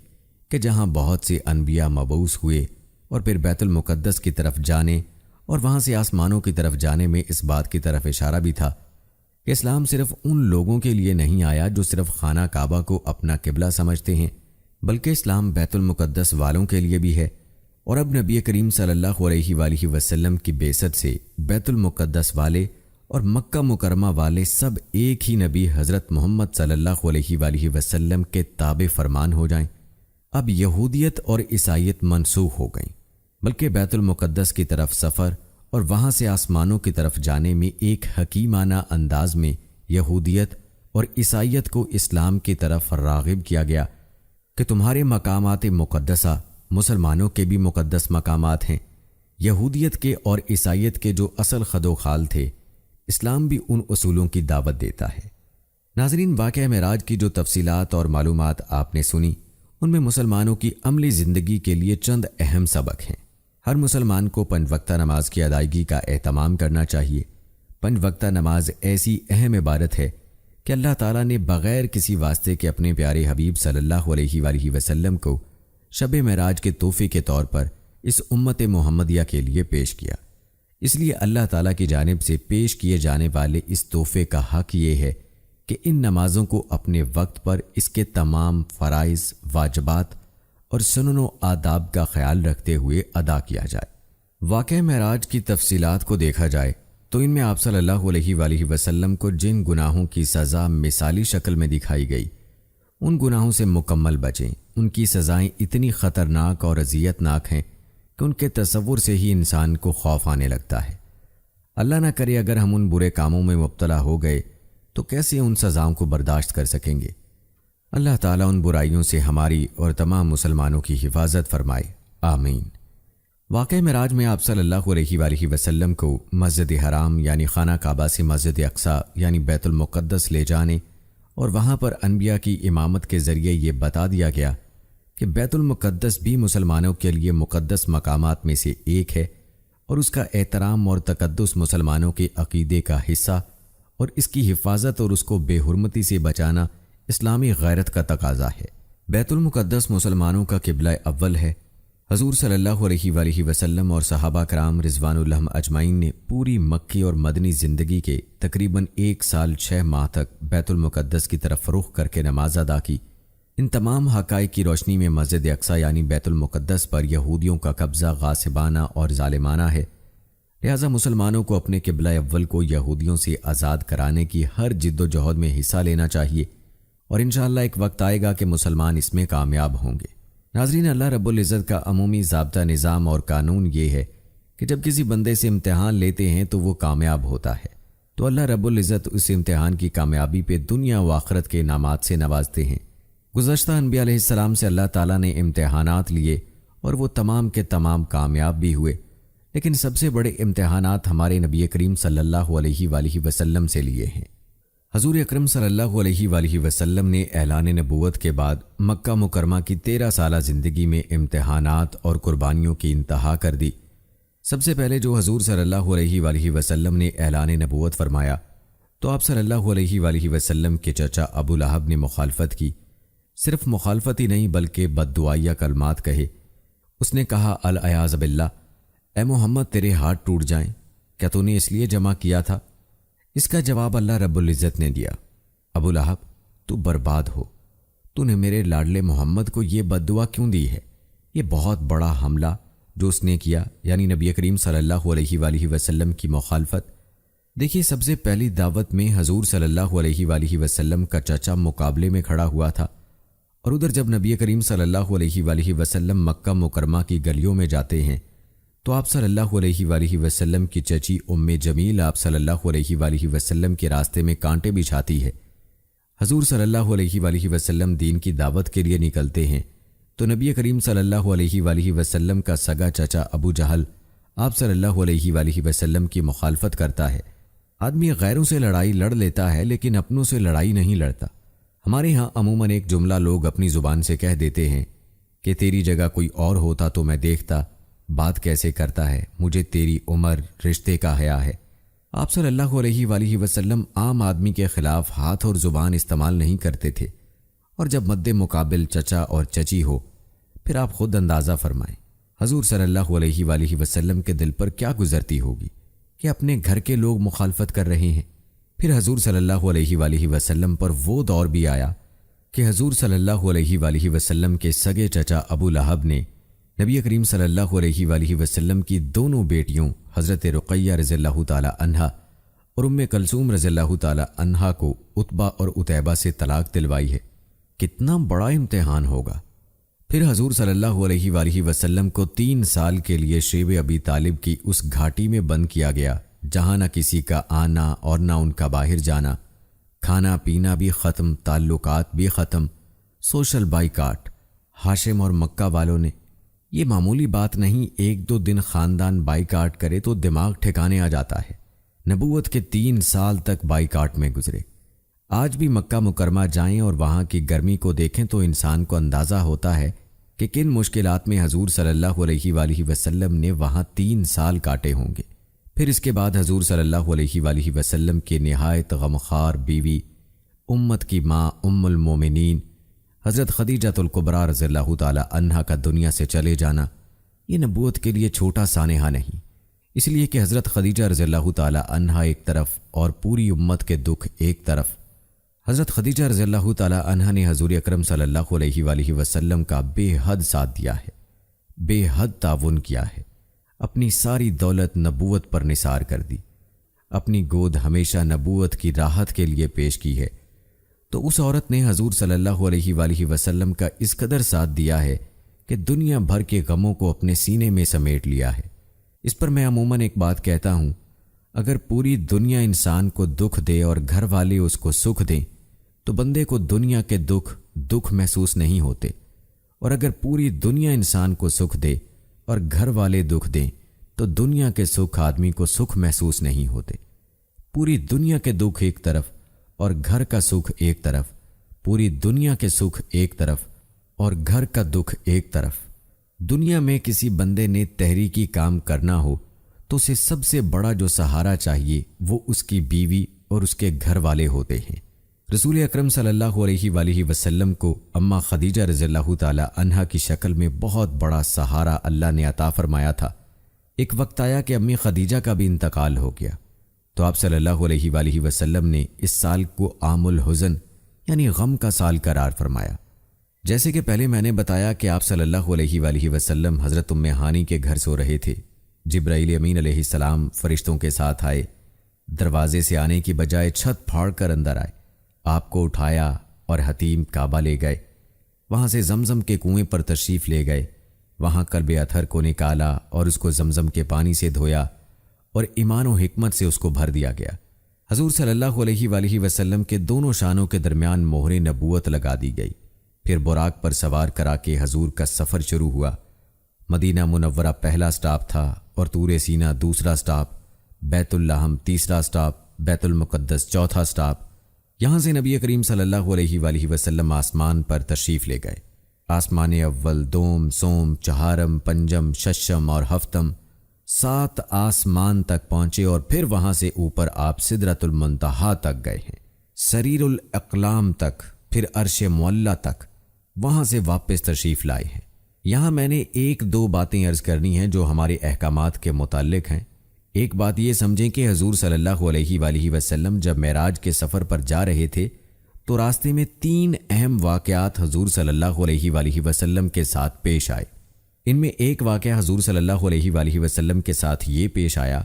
کہ جہاں بہت سے انبیاء مبعوث ہوئے اور پھر بیت المقدس کی طرف جانے اور وہاں سے آسمانوں کی طرف جانے میں اس بات کی طرف اشارہ بھی تھا کہ اسلام صرف ان لوگوں کے لیے نہیں آیا جو صرف خانہ کعبہ کو اپنا قبلہ سمجھتے ہیں، بلکہ اسلام بیت المقدس والوں کے لیے بھی ہے۔ اور اب نبی کریم صلی اللہ علیہ وآلہ وسلم کی بعثت سے بیت المقدس والے اور مکہ مکرمہ والے سب ایک ہی نبی حضرت محمد صلی اللہ علیہ وآلہ وسلم کے تابع فرمان ہو جائیں۔ اب یہودیت اور عیسائیت منسوخ ہو گئیں، بلکہ بیت المقدس کی طرف سفر اور وہاں سے آسمانوں کی طرف جانے میں ایک حکیمانہ انداز میں یہودیت اور عیسائیت کو اسلام کی طرف راغب کیا گیا کہ تمہارے مقامات مقدسہ مسلمانوں کے بھی مقدس مقامات ہیں۔ یہودیت کے اور عیسائیت کے جو اصل خد و خال تھے، اسلام بھی ان اصولوں کی دعوت دیتا ہے۔ ناظرین، واقعہ معراج کی جو تفصیلات اور معلومات آپ نے سنی، ان میں مسلمانوں کی عملی زندگی کے لیے چند اہم سبق ہیں۔ ہر مسلمان کو 5 وقتہ نماز کی ادائیگی کا اہتمام کرنا چاہیے۔ 5 وقتہ نماز ایسی اہم عبادت ہے کہ اللہ تعالیٰ نے بغیر کسی واسطے کے اپنے پیارے حبیب صلی اللہ علیہ وآلہ وسلم کو شب معراج کے تحفے کے طور پر اس امت محمدیہ کے لیے پیش کیا۔ اس لیے اللہ تعالیٰ کی جانب سے پیش کیے جانے والے اس تحفے کا حق یہ ہے کہ ان نمازوں کو اپنے وقت پر اس کے تمام فرائض، واجبات اور سنن و آداب کا خیال رکھتے ہوئے ادا کیا جائے۔ واقعہ معراج کی تفصیلات کو دیکھا جائے تو ان میں آپ صلی اللہ علیہ وآلہ وسلم کو جن گناہوں کی سزا مثالی شکل میں دکھائی گئی، ان گناہوں سے مکمل بچیں۔ ان کی سزائیں اتنی خطرناک اور اذیت ناک ہیں کہ ان کے تصور سے ہی انسان کو خوف آنے لگتا ہے۔ اللہ نہ کرے اگر ہم ان برے کاموں میں مبتلا ہو گئے تو کیسے ان سزاؤں کو برداشت کر سکیں گے؟ اللہ تعالیٰ ان برائیوں سے ہماری اور تمام مسلمانوں کی حفاظت فرمائے، آمین۔ واقعہ معراج میں آپ صلی اللہ علیہ وآلہ وسلم کو مسجد حرام یعنی خانہ کعبہ سے مسجد اقصیٰ یعنی بیت المقدس لے جانے اور وہاں پر انبیاء کی امامت کے ذریعے یہ بتا دیا گیا کہ بیت المقدس بھی مسلمانوں کے لیے مقدس مقامات میں سے ایک ہے، اور اس کا احترام اور تقدس مسلمانوں کے عقیدے کا حصہ، اور اس کی حفاظت اور اس کو بے حرمتی سے بچانا اسلامی غیرت کا تقاضا ہے۔ بیت المقدس مسلمانوں کا قبلہ اول ہے۔ حضور صلی اللہ علیہ وآلہ وسلم اور صحابہ کرام رضوان اللہ اجمعین نے پوری مکی اور مدنی زندگی کے تقریباً 1 سال 6 ماہ تک بیت المقدس کی طرف رخ کر کے نماز ادا کی۔ ان تمام حقائق کی روشنی میں مسجد اقصیٰ یعنی بیت المقدس پر یہودیوں کا قبضہ غاصبانہ اور ظالمانہ ہے، لہذا مسلمانوں کو اپنے قبلہ اول کو یہودیوں سے آزاد کرانے کی ہر جد و جہد میں حصہ لینا چاہیے، اور انشاءاللہ ایک وقت آئے گا کہ مسلمان اس میں کامیاب ہوں گے۔ ناظرین، اللہ رب العزت کا عمومی ضابطہ نظام اور قانون یہ ہے کہ جب کسی بندے سے امتحان لیتے ہیں تو وہ کامیاب ہوتا ہے، تو اللہ رب العزت اس امتحان کی کامیابی پہ دنیا و آخرت کے انعامات سے نوازتے ہیں۔ گزشتہ انبیاء علیہ السلام سے اللہ تعالیٰ نے امتحانات لیے اور وہ تمام کے تمام کامیاب بھی ہوئے، لیکن سب سے بڑے امتحانات ہمارے نبی کریم صلی اللہ علیہ وآلہ وسلم سے لیے ہیں۔ حضور اکرم صلی اللہ علیہ وآلہ وسلم نے اعلان نبوت کے بعد مکہ مکرمہ کی 13 سالہ زندگی میں امتحانات اور قربانیوں کی انتہا کر دی۔ سب سے پہلے جو حضور صلی اللہ علیہ وآلہ وسلم نے اعلان نبوت فرمایا تو آپ صلی اللہ علیہ وآلہ وسلم کے چچا ابو لہب نے مخالفت کی۔ صرف مخالفت ہی نہیں بلکہ بددعائیہ کلمات کہے۔ اس نے کہا، العیاذ باللہ، اے محمد تیرے ہاتھ ٹوٹ جائیں، کیا تو نے اس لیے جمع کیا تھا؟ اس کا جواب اللہ رب العزت نے دیا، ابو لہب تو برباد ہو، تو نے میرے لاڈلے محمد کو یہ بد دعا کیوں دی ہے؟ یہ بہت بڑا حملہ جو اس نے کیا، یعنی نبی کریم صلی اللہ علیہ وآلہ وسلم کی مخالفت۔ دیکھیے، سب سے پہلی دعوت میں حضور صلی اللہ علیہ وآلہ وسلم کا چچا مقابلے میں کھڑا ہوا تھا، اور ادھر جب نبی کریم صلی اللہ علیہ وآلہ وسلم مکہ مکرمہ کی گلیوں میں جاتے ہیں تو آپ صلی اللہ علیہ وآلہ وسلم کی چچی ام جمیل آپ صلی اللہ علیہ وآلہ وسلم کے راستے میں کانٹے بچھاتی ہے۔ حضور صلی اللہ علیہ وآلہ وسلم دین کی دعوت کے لیے نکلتے ہیں تو نبی کریم صلی اللہ علیہ وآلہ وسلم کا سگا چچا ابو جہل آپ صلی اللہ علیہ وآلہ وسلم کی مخالفت کرتا ہے۔ آدمی غیروں سے لڑائی لڑ لیتا ہے لیکن اپنوں سے لڑائی نہیں لڑتا۔ ہمارے ہاں عموماً ایک جملہ لوگ اپنی زبان سے کہہ دیتے ہیں کہ تیری جگہ کوئی اور ہوتا تو میں دیکھتا بات کیسے کرتا ہے، مجھے تیری عمر رشتے کا حیا ہے۔ آپ صلی اللہ علیہ وآلہ وسلم عام آدمی کے خلاف ہاتھ اور زبان استعمال نہیں کرتے تھے، اور جب مد مقابل چچا اور چچی ہو پھر آپ خود اندازہ فرمائیں حضور صلی اللہ علیہ وآلہ وسلم کے دل پر کیا گزرتی ہوگی کہ اپنے گھر کے لوگ مخالفت کر رہے ہیں۔ پھر حضور صلی اللہ علیہ وآلہ وسلم پر وہ دور بھی آیا کہ حضور صلی اللہ علیہ وآلہ وسلم کے سگے چچا ابو لہب نے نبی کریم صلی اللہ علیہ وآلہ وسلم کی دونوں بیٹیوں حضرت رقیہ رضی اللہ تعالی عنہا اور ام کلثوم رضی اللہ تعالی عنہا کو عتبہ اور عتیبہ سے طلاق دلوائی ہے۔ کتنا بڑا امتحان ہوگا۔ پھر حضور صلی اللہ علیہ وآلہ وسلم کو 3 سال کے لیے شیب ابی طالب کی اس گھاٹی میں بند کیا گیا جہاں نہ کسی کا آنا اور نہ ان کا باہر جانا، کھانا پینا بھی ختم، تعلقات بھی ختم، سوشل بائیکاٹ۔ ہاشم اور مکہ والوں نے یہ معمولی بات نہیں، 1-2 دن خاندان بائیکاٹ کرے تو دماغ ٹھکانے آ جاتا ہے۔ نبوت کے 3 سال تک بائیکاٹ میں گزرے۔ آج بھی مکہ مکرمہ جائیں اور وہاں کی گرمی کو دیکھیں تو انسان کو اندازہ ہوتا ہے کہ کن مشکلات میں حضور صلی اللہ علیہ وآلہ وسلم نے وہاں 3 سال کاٹے ہوں گے۔ پھر اس کے بعد حضور صلی اللہ علیہ وآلہ وسلم کی نہایت غمخوار بیوی، امت کی ماں ام المومنین حضرت خدیجہ الکبریٰ رضی اللہ تعالی عنہا کا دنیا سے چلے جانا یہ نبوت کے لیے چھوٹا سانحہ نہیں، اس لیے کہ حضرت خدیجہ رضی اللہ تعالی عنہا ایک طرف اور پوری امت کے دکھ ایک طرف۔ حضرت خدیجہ رضی اللہ تعالی عنہا نے حضور اکرم صلی اللہ علیہ وآلہ وسلم کا بے حد ساتھ دیا ہے، بے حد تعاون کیا ہے، اپنی ساری دولت نبوت پر نثار کر دی، اپنی گود ہمیشہ نبوت کی راحت کے لیے پیش کی ہے۔ تو اس عورت نے حضور صلی اللہ علیہ وآلہ وسلم کا اس قدر ساتھ دیا ہے کہ دنیا بھر کے غموں کو اپنے سینے میں سمیٹ لیا ہے۔ اس پر میں عموماً ایک بات کہتا ہوں، اگر پوری دنیا انسان کو دکھ دے اور گھر والے اس کو سکھ دیں تو بندے کو دنیا کے دکھ محسوس نہیں ہوتے، اور اگر پوری دنیا انسان کو سکھ دے اور گھر والے دکھ دیں تو دنیا کے سکھ آدمی کو سکھ محسوس نہیں ہوتے۔ پوری دنیا کے دکھ ایک طرف اور گھر کا سکھ ایک طرف، پوری دنیا کے سکھ ایک طرف اور گھر کا دکھ ایک طرف۔ دنیا میں کسی بندے نے تحریکی کام کرنا ہو تو اسے سب سے بڑا جو سہارا چاہیے وہ اس کی بیوی اور اس کے گھر والے ہوتے ہیں۔ رسول اکرم صلی اللہ علیہ وآلہ وسلم کو اماں خدیجہ رضی اللہ تعالی عنہا کی شکل میں بہت بڑا سہارا اللہ نے عطا فرمایا تھا۔ ایک وقت آیا کہ امی خدیجہ کا بھی انتقال ہو گیا تو آپ صلی اللہ علیہ وآلہ وسلم نے اس سال کو عام الحزن یعنی غم کا سال قرار فرمایا۔ جیسے کہ پہلے میں نے بتایا کہ آپ صلی اللہ علیہ وآلہ وسلم حضرت ام ہانی کے گھر سو رہے تھے۔ جبرائیل امین علیہ السلام فرشتوں کے ساتھ آئے، دروازے سے آنے کی بجائے چھت پھاڑ کر اندر آئے، آپ کو اٹھایا اور حتیم کعبہ لے گئے، وہاں سے زمزم کے کنویں پر تشریف لے گئے، وہاں کلب اطہر کو نکالا اور اس کو زمزم کے پانی سے دھویا اور ایمان و حکمت سے اس کو بھر دیا گیا۔ حضور صلی اللہ علیہ وآلہ وسلم کے دونوں شانوں کے درمیان مہر نبوت لگا دی گئی۔ پھر براق پر سوار کرا کے حضور کا سفر شروع ہوا۔ مدینہ منورہ پہلا سٹاپ تھا اور طور سینہ دوسرا سٹاپ، بیت اللحم تیسرا سٹاپ، بیت المقدس چوتھا سٹاپ۔ یہاں سے نبی کریم صلی اللہ علیہ وآلہ وسلم آسمان پر تشریف لے گئے۔ آسمان اول، دوم، سوم، چہارم، پنجم، ششم اور ہفتم، 7 آسمان تک پہنچے اور پھر وہاں سے اوپر آپ سدرۃ المنتہا تک گئے ہیں، سریر الاقلام تک، پھر عرش معلیٰ تک، وہاں سے واپس تشریف لائے ہیں۔ یہاں میں نے 1-2 باتیں عرض کرنی ہیں جو ہمارے احکامات کے متعلق ہیں۔ ایک بات یہ سمجھیں کہ حضور صلی اللہ علیہ وآلہ وسلم جب معراج کے سفر پر جا رہے تھے تو راستے میں 3 اہم واقعات حضور صلی اللہ علیہ وآلہ وسلم کے ساتھ پیش آئے۔ ان میں ایک واقعہ حضور صلی اللہ علیہ وآلہ وسلم کے ساتھ یہ پیش آیا،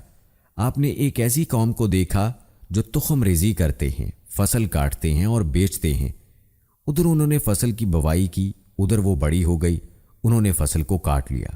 آپ نے ایک ایسی قوم کو دیکھا جو تخم ریزی کرتے ہیں، فصل کاٹتے ہیں اور بیچتے ہیں۔ ادھر انہوں نے فصل کی بوائی کی، ادھر وہ بڑی ہو گئی، انہوں نے فصل کو کاٹ لیا،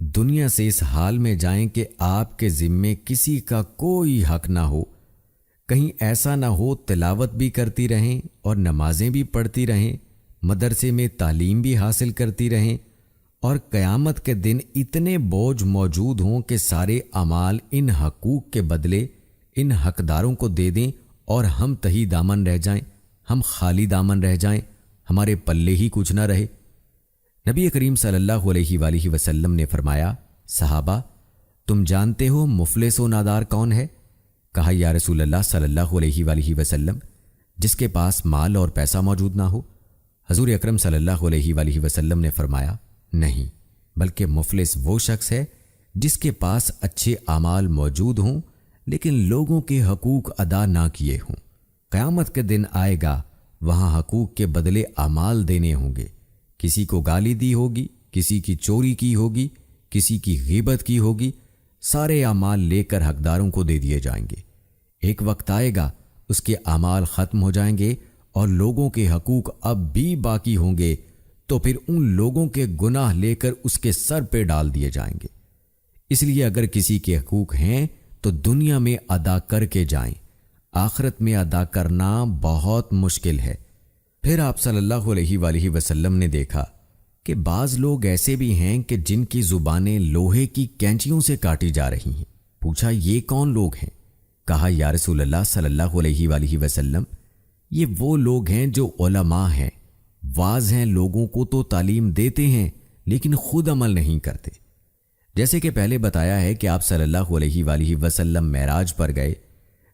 دنیا سے اس حال میں جائیں کہ آپ کے ذمے کسی کا کوئی حق نہ ہو، کہیں ایسا نہ ہو تلاوت بھی کرتی رہیں اور نمازیں بھی پڑھتی رہیں، مدرسے میں تعلیم بھی حاصل کرتی رہیں، اور قیامت کے دن اتنے بوجھ موجود ہوں کہ سارے اعمال ان حقوق کے بدلے ان حقداروں کو دے دیں اور ہم تہی دامن رہ جائیں، ہم خالی دامن رہ جائیں، ہمارے پلے ہی کچھ نہ رہے۔ نبی کریم صلی اللہ علیہ وآلہ وسلم نے فرمایا، صحابہ تم جانتے ہو مفلس و نادار کون ہے؟ کہا یا رسول اللہ صلی اللہ علیہ وآلہ وسلم، جس کے پاس مال اور پیسہ موجود نہ ہو۔ حضور اکرم صلی اللہ علیہ وآلہ وسلم نے فرمایا، نہیں، بلکہ مفلس وہ شخص ہے جس کے پاس اچھے اعمال موجود ہوں لیکن لوگوں کے حقوق ادا نہ کیے ہوں۔ قیامت کے دن آئے گا، وہاں حقوق کے بدلے اعمال دینے ہوں گے، کسی کو گالی دی ہوگی، کسی کی چوری کی ہوگی، کسی کی غیبت کی ہوگی، سارے اعمال لے کر حقداروں کو دے دیے جائیں گے۔ ایک وقت آئے گا اس کے اعمال ختم ہو جائیں گے اور لوگوں کے حقوق اب بھی باقی ہوں گے، تو پھر ان لوگوں کے گناہ لے کر اس کے سر پہ ڈال دیے جائیں گے۔ اس لیے اگر کسی کے حقوق ہیں تو دنیا میں ادا کر کے جائیں، آخرت میں ادا کرنا بہت مشکل ہے۔ پھر آپ صلی اللہ علیہ وآلہ وسلم نے دیکھا کہ بعض لوگ ایسے بھی ہیں کہ جن کی زبانیں لوہے کی کینچیوں سے کاٹی جا رہی ہیں۔ پوچھا یہ کون لوگ ہیں؟ کہا یا رسول اللہ صلی اللہ علیہ وآلہ وسلم، یہ وہ لوگ ہیں جو علماء ہیں، واعظ ہیں، لوگوں کو تو تعلیم دیتے ہیں لیکن خود عمل نہیں کرتے۔ جیسے کہ پہلے بتایا ہے کہ آپ صلی اللہ علیہ وآلہ وسلم معراج پر گئے،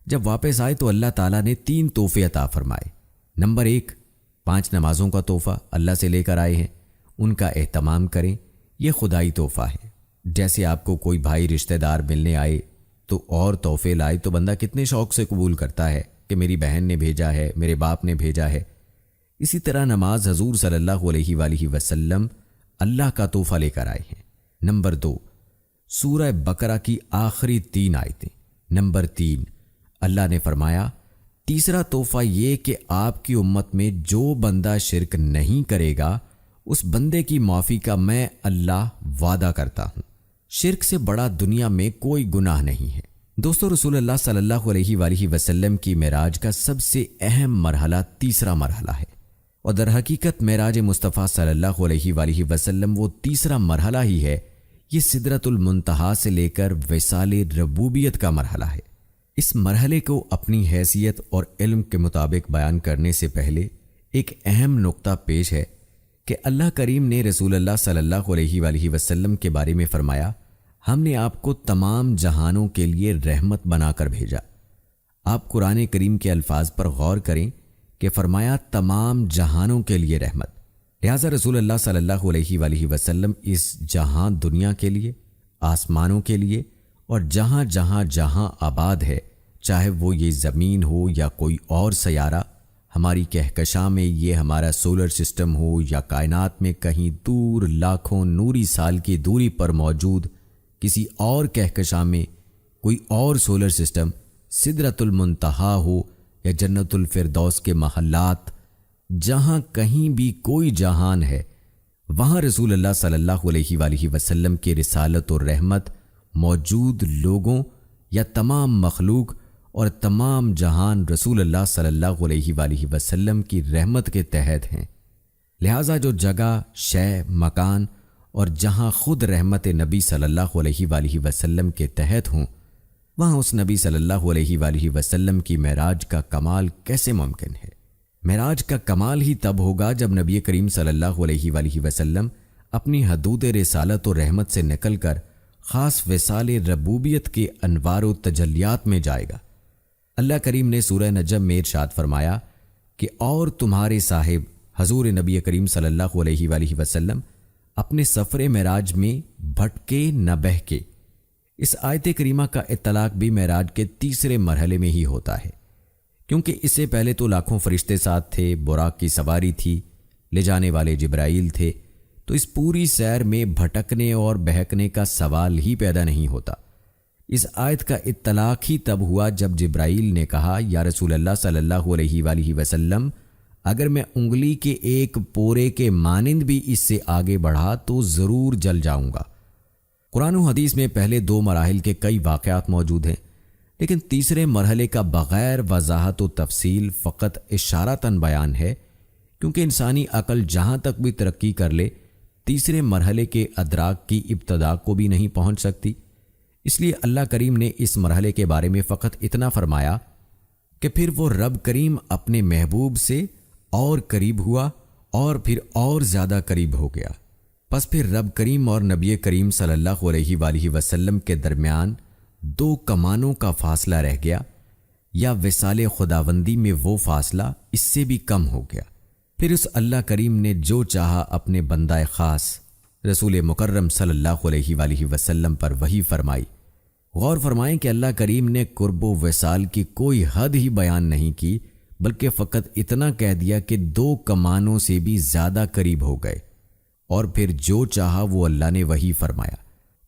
جب واپس آئے تو اللہ تعالیٰ نے 3 تحفے عطا فرمائے۔ نمبر 1، 5 نمازوں کا تحفہ اللہ سے لے کر آئے ہیں، ان کا اہتمام کریں، یہ خدائی تحفہ ہے۔ جیسے آپ کو کوئی بھائی رشتہ دار ملنے آئے تو اور تحفے لائے تو بندہ کتنے شوق سے قبول کرتا ہے کہ میری بہن نے بھیجا ہے، میرے باپ نے بھیجا ہے۔ اسی طرح نماز حضور صلی اللہ علیہ وآلہ وسلم اللہ کا تحفہ لے کر آئے ہیں۔ نمبر 2، سورہ بقرہ کی آخری 3 آیتیں۔ نمبر 3، اللہ نے فرمایا، تیسرا تحفہ یہ کہ آپ کی امت میں جو بندہ شرک نہیں کرے گا اس بندے کی معافی کا میں اللہ وعدہ کرتا ہوں۔ شرک سے بڑا دنیا میں کوئی گناہ نہیں ہے۔ دوستو، رسول اللہ صلی اللہ علیہ وآلہ وسلم کی معراج کا سب سے اہم مرحلہ تیسرا مرحلہ ہے، اور در حقیقت معراج مصطفیٰ صلی اللہ علیہ وآلہ وسلم وہ تیسرا مرحلہ ہی ہے۔ یہ سدرۃ المنتہا سے لے کر وصال ربوبیت کا مرحلہ ہے۔ اس مرحلے کو اپنی حیثیت اور علم کے مطابق بیان کرنے سے پہلے ایک اہم نقطہ پیش ہے کہ اللہ کریم نے رسول اللہ صلی اللہ علیہ وآلہ وسلم کے بارے میں فرمایا، ہم نے آپ کو تمام جہانوں کے لیے رحمت بنا کر بھیجا۔ آپ قرآن کریم کے الفاظ پر غور کریں کہ فرمایا تمام جہانوں کے لیے رحمت۔ لہٰذا رسول اللہ صلی اللہ علیہ وآلہ وسلم اس جہاں دنیا کے لیے، آسمانوں کے لیے اور جہاں جہاں جہاں آباد ہے، چاہے وہ یہ زمین ہو یا کوئی اور سیارہ، ہماری کہکشاں میں یہ ہمارا سولر سسٹم ہو یا کائنات میں کہیں دور لاکھوں نوری سال کی دوری پر موجود کسی اور کہکشاں میں کوئی اور سولر سسٹم، سدرۃ المنتہا ہو یا جنت الفردوس کے محلات، جہاں کہیں بھی کوئی جہان ہے، وہاں رسول اللہ صلی اللہ علیہ وآلہ وسلم کی رسالت اور رحمت موجود لوگوں یا تمام مخلوق اور تمام جہان رسول اللہ صلی اللہ علیہ وآلہ وسلم کی رحمت کے تحت ہیں۔ لہٰذا جو جگہ، شے، مکان اور جہاں خود رحمت نبی صلی اللہ علیہ وآلہ وسلم کے تحت ہوں، وہاں اس نبی صلی اللہ علیہ وآلہ وسلم کی معراج کا کمال کیسے ممکن ہے؟ معراج کا کمال ہی تب ہوگا جب نبی کریم صلی اللہ علیہ وآلہ وسلم اپنی حدود رسالت و رحمت سے نکل کر خاص وصال ربوبیت کے انوار و تجلیات میں جائے گا۔ اللہ کریم نے سورہ نجم میں ارشاد فرمایا کہ اور تمہارے صاحب حضور نبی کریم صلی اللہ علیہ وآلہ وسلم اپنے سفر معراج میں بھٹکے نہ بہکے۔ اس آیت کریمہ کا اطلاق بھی معراج کے تیسرے مرحلے میں ہی ہوتا ہے، کیونکہ اس سے پہلے تو لاکھوں فرشتے ساتھ تھے، براق کی سواری تھی، لے جانے والے جبرائیل تھے، تو اس پوری سیر میں بھٹکنے اور بہکنے کا سوال ہی پیدا نہیں ہوتا۔ اس آیت کا اطلاق ہی تب ہوا جب جبرائیل نے کہا، یا رسول اللہ صلی اللہ علیہ وآلہ وسلم، اگر میں انگلی کے ایک پورے کے مانند بھی اس سے آگے بڑھا تو ضرور جل جاؤں گا۔ قرآن و حدیث میں پہلے 2 مراحل کے کئی واقعات موجود ہیں، لیکن تیسرے مرحلے کا بغیر وضاحت و تفصیل فقط اشارتاً بیان ہے، کیونکہ انسانی عقل جہاں تک بھی ترقی کر لے تیسرے مرحلے کے ادراک کی ابتدا کو بھی نہیں پہنچ سکتی۔ اس لیے اللہ کریم نے اس مرحلے کے بارے میں فقط اتنا فرمایا کہ پھر وہ رب کریم اپنے محبوب سے اور قریب ہوا اور پھر اور زیادہ قریب ہو گیا۔ پس پھر رب کریم اور نبی کریم صلی اللہ علیہ وآلہ وسلم کے درمیان 2 کمانوں کا فاصلہ رہ گیا، یا وصال خداوندی میں وہ فاصلہ اس سے بھی کم ہو گیا۔ پھر اس اللہ کریم نے جو چاہا اپنے بندہ خاص رسول مکرم صلی اللہ علیہ وآلہ وسلم پر وحی فرمائی۔ غور فرمائیں کہ اللہ کریم نے قرب و وصال کی کوئی حد ہی بیان نہیں کی، بلکہ فقط اتنا کہہ دیا کہ 2 کمانوں سے بھی زیادہ قریب ہو گئے، اور پھر جو چاہا وہ اللہ نے وحی فرمایا۔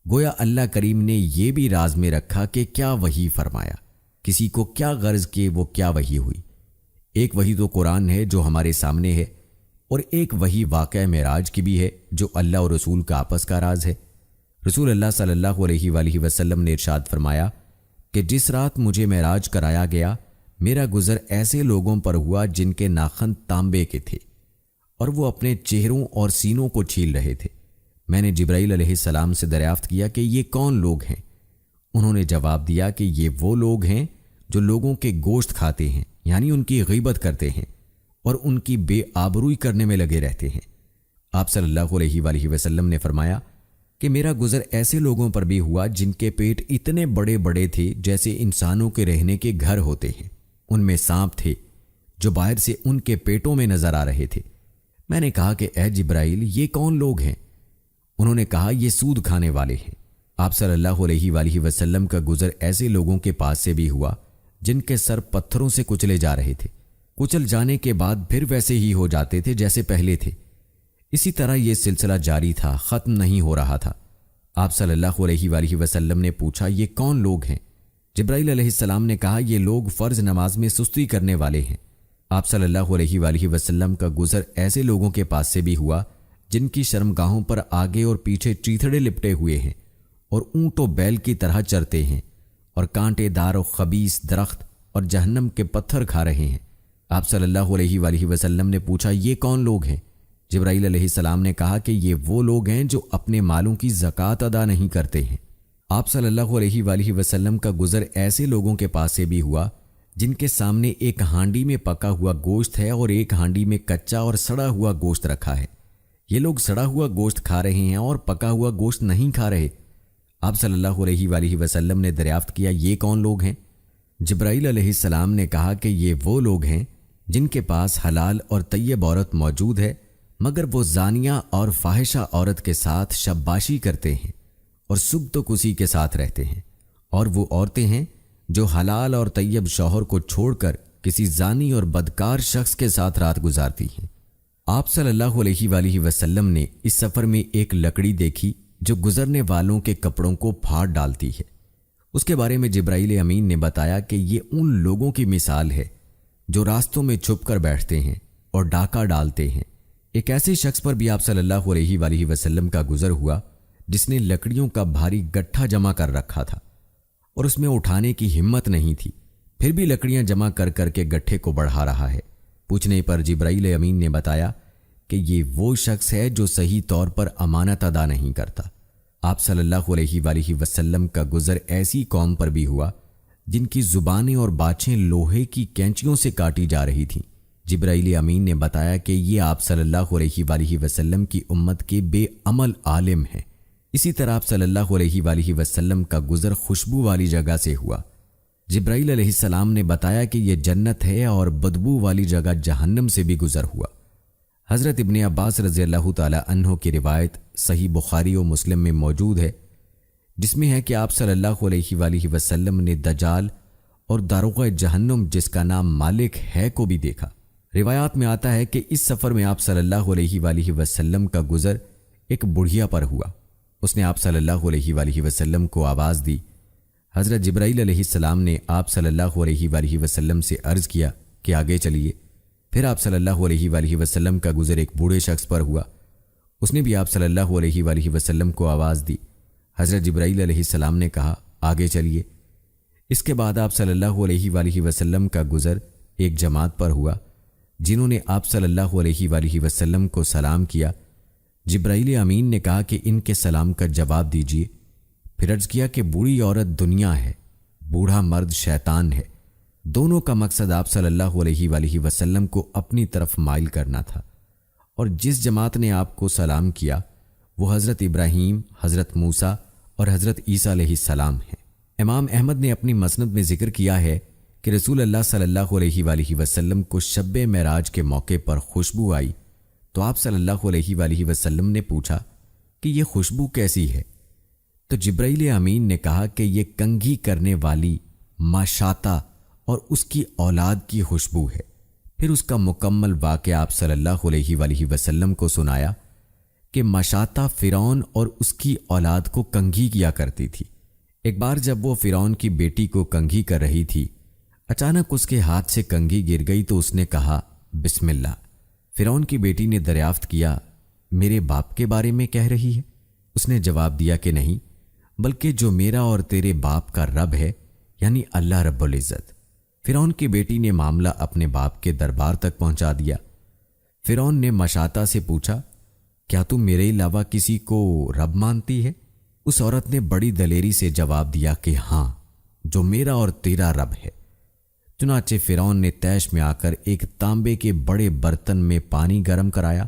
گویا اللہ کریم نے یہ بھی راز میں رکھا کہ کیا وحی فرمایا، کسی کو کیا غرض کہ وہ کیا وحی ہوئی۔ ایک وحی تو قرآن ہے جو ہمارے سامنے ہے، اور ایک وحی واقعہ معراج کی بھی ہے جو اللہ اور رسول کا آپس کا راز ہے۔ رسول اللہ صلی اللہ علیہ وآلہ وسلم نے ارشاد فرمایا کہ جس رات مجھے معراج کرایا گیا، میرا گزر ایسے لوگوں پر ہوا جن کے ناخن تانبے کے تھے اور وہ اپنے چہروں اور سینوں کو چھیل رہے تھے۔ میں نے جبرائیل علیہ السلام سے دریافت کیا کہ یہ کون لوگ ہیں؟ انہوں نے جواب دیا کہ یہ وہ لوگ ہیں جو لوگوں کے گوشت کھاتے ہیں، یعنی ان کی غیبت کرتے ہیں اور ان کی بے آبروئی کرنے میں لگے رہتے ہیں۔ آپ صلی اللہ علیہ وآلہ وسلم نے فرمایا کہ میرا گزر ایسے لوگوں پر بھی ہوا جن کے پیٹ اتنے بڑے بڑے تھے جیسے انسانوں کے رہنے کے گھر ہوتے ہیں، ان میں سانپ تھے جو باہر سے ان کے پیٹوں میں نظر آ رہے تھے۔ میں نے کہا کہ اے جبرائیل، یہ کون لوگ ہیں؟ انہوں نے کہا یہ سود کھانے والے ہیں۔ آپ صلی اللہ علیہ وآلہ وسلم کا گزر ایسے لوگوں کے پاس سے بھی ہوا جن کے سر پتھروں سے کچلے جا رہے تھے، کچل جانے کے بعد پھر ویسے ہی ہو جاتے تھے جیسے پہلے تھے۔ اسی طرح یہ سلسلہ جاری تھا، ختم نہیں ہو رہا تھا۔ آپ صلی اللہ علیہ وآلہ وسلم نے پوچھا یہ کون لوگ ہیں؟ جبرائیل علیہ السلام نے کہا یہ لوگ فرض نماز میں سستی کرنے والے ہیں۔ آپ صلی اللہ علیہ وآلہ وسلم کا گزر ایسے لوگوں کے پاس سے بھی ہوا جن کی شرمگاہوں پر آگے اور پیچھے چیتھڑے لپٹے ہوئے ہیں اور اونٹ و بیل کی طرح چرتے ہیں اور کانٹے دار و خبیث درخت اور جہنم کے پتھر کھا رہے ہیں۔ آپ صلی اللہ علیہ وآلہ وسلم نے پوچھا یہ کون لوگ ہیں؟ جبرائیل علیہ السلام نے کہا کہ یہ وہ لوگ ہیں جو اپنے مالوں کی زکوٰۃ ادا نہیں کرتے ہیں۔ آپ صلی اللہ علیہ وآلہ وسلم کا گزر ایسے لوگوں کے پاس سے بھی ہوا جن کے سامنے ایک ہانڈی میں پکا ہوا گوشت ہے اور ایک ہانڈی میں کچا اور سڑا ہوا گوشت رکھا ہے۔ یہ لوگ سڑا ہوا گوشت کھا رہے ہیں اور پکا ہوا گوشت نہیں کھا رہے۔ آپ صلی اللہ علیہ وآلہ وسلم نے دریافت کیا یہ کون لوگ ہیں؟ جبرائیل علیہ السلام نے کہا کہ یہ وہ لوگ ہیں جن کے پاس حلال اور طیب عورت موجود ہے، مگر وہ زانیہ اور فاحشہ عورت کے ساتھ شباشی کرتے ہیں اور سبت و کسی کے ساتھ رہتے ہیں، اور وہ عورتیں ہیں جو حلال اور طیب شوہر کو چھوڑ کر کسی زانی اور بدکار شخص کے ساتھ رات گزارتی ہیں۔ آپ صلی اللہ علیہ وآلہ وسلم نے اس سفر میں ایک لکڑی دیکھی جو گزرنے والوں کے کپڑوں کو پھاڑ ڈالتی ہے۔ اس کے بارے میں جبرائیل امین نے بتایا کہ یہ ان لوگوں کی مثال ہے جو راستوں میں چھپ کر بیٹھتے ہیں اور ڈاکہ ڈالتے ہیں۔ ایک ایسے شخص پر بھی آپ صلی اللہ علیہ وآلہ وسلم کا گزر ہوا جس نے لکڑیوں کا بھاری گٹھا جمع کر رکھا تھا اور اس میں اٹھانے کی ہمت نہیں تھی، پھر بھی لکڑیاں جمع کر کر کے گٹھے کو بڑھا رہا ہے۔ پوچھنے پر جبرائیل امین نے بتایا کہ یہ وہ شخص ہے جو صحیح طور پر امانت ادا نہیں کرتا۔ آپ صلی اللہ علیہ وآلہ وسلم کا گزر ایسی قوم پر بھی ہوا جن کی زبانیں اور باچھیں لوہے کی کینچیوں سے کاٹی جا رہی تھیں۔ جبرائیل امین نے بتایا کہ یہ آپ صلی اللہ علیہ وآلہ وسلم کی امت کے بے عمل عالم ہیں۔ اسی طرح آپ صلی اللہ علیہ وآلہ وسلم کا گزر خوشبو والی جگہ سے ہوا۔ جبرائیل علیہ السلام نے بتایا کہ یہ جنت ہے اور بدبو والی جگہ جہنم سے بھی گزر ہوا۔ حضرت ابن عباس رضی اللہ تعالی عنہ کی روایت صحیح بخاری و مسلم میں موجود ہے، جس میں ہے کہ آپ صلی اللہ علیہ وآلہ وسلم نے دجال اور داروغہ جہنم جس کا نام مالک ہے کو بھی دیکھا۔ روایات میں آتا ہے کہ اس سفر میں آپ صلی اللہ علیہ وآلہ وسلم کا گزر ایک بڑھیا پر ہوا۔ اس نے آپ صلی اللہ علیہ وآلہ وسلم کو آواز دی۔ حضرت جبرائیل علیہ السلام نے آپ صلی اللہ علیہ وآلہ وسلم سے عرض کیا کہ آگے چلیے۔ پھر آپ صلی اللہ علیہ وآلہ وسلم کا گزر ایک بوڑھے شخص پر ہوا۔ اس نے بھی آپ صلی اللہ علیہ وآلہ وسلم کو آواز دی۔ حضرت جبرائیل علیہ السلام نے کہا آگے چلیے۔ اس کے بعد آپ صلی اللہ علیہ وآلہ وسلم کا گزر ایک جماعت پر ہوا جنہوں نے آپ صلی اللہ علیہ وآلہ وسلم کو سلام کیا۔ جبرائیل امین نے کہا کہ ان کے سلام کا جواب دیجیے۔ پھر عرض کیا کہ بوڑھی عورت دنیا ہے، بوڑھا مرد شیطان ہے۔ دونوں کا مقصد آپ صلی اللہ علیہ وآلہ وسلم کو اپنی طرف مائل کرنا تھا، اور جس جماعت نے آپ کو سلام کیا وہ حضرت ابراہیم، حضرت موسیٰ اور حضرت عیسیٰ علیہ السلام ہیں۔ امام احمد نے اپنی مسند میں ذکر کیا ہے کہ رسول اللہ صلی اللہ علیہ وآلہ وسلم کو شب معراج کے موقع پر خوشبو آئی تو آپ صلی اللہ علیہ وآلہ وسلم نے پوچھا کہ یہ خوشبو کیسی ہے؟ تو جبرائیل امین نے کہا کہ یہ کنگھی کرنے والی ماشاطہ اور اس کی اولاد کی خوشبو ہے۔ پھر اس کا مکمل واقعہ آپ صلی اللہ علیہ وآلہ وسلم کو سنایا کہ ماشاطہ فرعون اور اس کی اولاد کو کنگھی کیا کرتی تھی۔ ایک بار جب وہ فرعون کی بیٹی کو کنگھی کر رہی تھی، اچانک اس کے ہاتھ سے کنگھی گر گئی تو اس نے کہا بسم اللہ۔ فرعون کی بیٹی نے دریافت کیا میرے باپ کے بارے میں کہہ رہی ہے؟ اس نے جواب دیا کہ نہیں، بلکہ جو میرا اور تیرے باپ کا رب ہے یعنی اللہ رب العزت۔ فرعون کی بیٹی نے معاملہ اپنے باپ کے دربار تک پہنچا دیا۔ فرعون نے ماشاطہ سے پوچھا کیا تم میرے علاوہ کسی کو رب مانتی ہے؟ اس عورت نے بڑی دلیری سے جواب دیا کہ ہاں، جو میرا اور تیرا رب ہے۔ چنانچہ فرعون نے طیش میں آ کر ایک تانبے کے بڑے برتن میں پانی گرم کرایا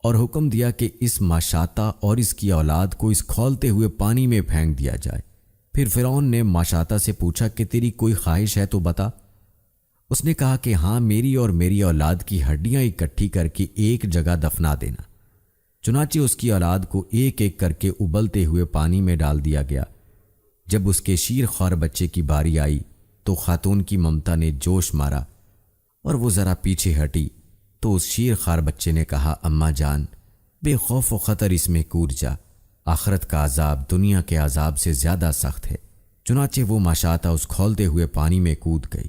اور حکم دیا کہ اس ماشاطہ اور اس کی اولاد کو اس کھولتے ہوئے پانی میں پھینک دیا جائے۔ پھر فرعون نے ماشاطہ سے پوچھا کہ تیری کوئی خواہش ہے تو بتا۔ اس نے کہا کہ ہاں، میری اور میری اولاد کی ہڈیاں اکٹھی کر کے ایک جگہ دفنا دینا۔ چنانچہ اس کی اولاد کو ایک ایک کر کے ابلتے ہوئے پانی میں ڈال دیا گیا۔ جب اس کے شیر خوار بچے کی باری آئی تو خاتون کی ممتا نے جوش مارا اور وہ ذرا پیچھے ہٹی تو اس شیر خوار بچے نے کہا اماں جان، بے خوف و خطر اس میں کود جا، آخرت کا عذاب دنیا کے عذاب سے زیادہ سخت ہے۔ چنانچہ وہ ماشاطہ اس کھولتے ہوئے پانی میں کود گئی۔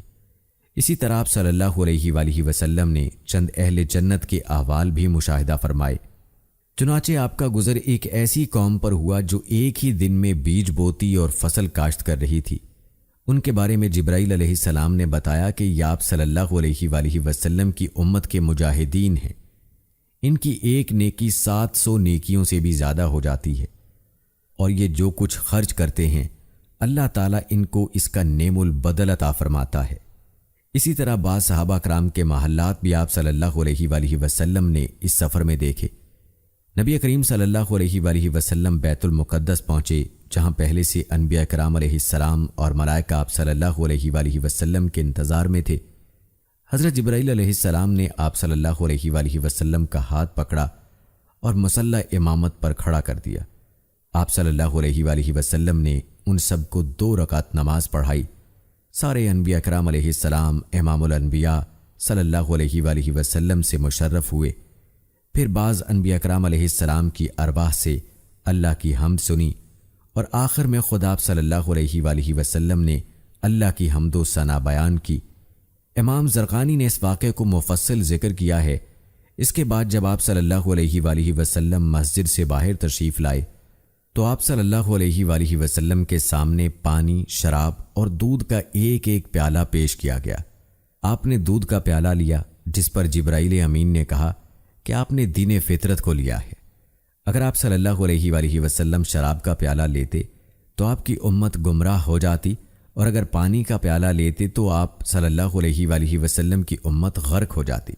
اسی طرح آپ صلی اللہ علیہ وآلہ وسلم نے چند اہل جنت کے احوال بھی مشاہدہ فرمائے۔ چنانچہ آپ کا گزر ایک ایسی قوم پر ہوا جو ایک ہی دن میں بیج بوتی اور فصل کاشت کر رہی تھی۔ ان کے بارے میں جبرائیل علیہ السلام نے بتایا کہ یہ آپ صلی اللہ علیہ وآلہ وسلم کی امت کے مجاہدین ہیں۔ ان کی ایک نیکی 700 نیکیوں سے بھی زیادہ ہو جاتی ہے، اور یہ جو کچھ خرچ کرتے ہیں اللہ تعالیٰ ان کو اس کا نعم البدل عطا فرماتا ہے۔ اسی طرح بعض صحابہ کرام کے محلات بھی آپ صلی اللہ علیہ وآلہ وسلم نے اس سفر میں دیکھے۔ نبی کریم صلی اللہ علیہ وآلہ وسلم بیت المقدس پہنچے، جہاں پہلے سے انبیاء کرام علیہ السلام اور ملائکہ آپ صلی اللہ علیہ وآلہ وسلم کے انتظار میں تھے۔ حضرت جبرائیل علیہ السلام نے آپ صلی اللہ علیہ وآلہ وسلم کا ہاتھ پکڑا اور مصلی امامت پر کھڑا کر دیا۔ آپ صلی اللہ علیہ وآلہ وسلم نے ان سب کو 2 رکعت نماز پڑھائی۔ سارے انبیاء کرام علیہ السلام امام الانبیاء صلی اللہ علیہ وآلہ وسلم سے مشرف ہوئے۔ پھر بعض انبیاء کرام علیہ السلام کی ارواح سے اللہ کی حمد سنی، اور آخر میں خود آپ صلی اللہ علیہ وآلہ وسلم نے اللہ کی حمد و ثنا بیان کی۔ امام زرقانی نے اس واقعے کو مفصل ذکر کیا ہے۔ اس کے بعد جب آپ صلی اللہ علیہ وآلہ وسلم مسجد سے باہر تشریف لائے تو آپ صلی اللہ علیہ وآلہ وسلم کے سامنے پانی، شراب اور دودھ کا ایک ایک پیالہ پیش کیا گیا۔ آپ نے دودھ کا پیالہ لیا، جس پر جبرائیل امین نے کہا کہ آپ نے دین فطرت کو لیا ہے۔ اگر آپ صلی اللہ علیہ وآلہ وسلم شراب کا پیالہ لیتے تو آپ کی امت گمراہ ہو جاتی، اور اگر پانی کا پیالہ لیتے تو آپ صلی اللہ علیہ وآلہ وسلم کی امت غرق ہو جاتی۔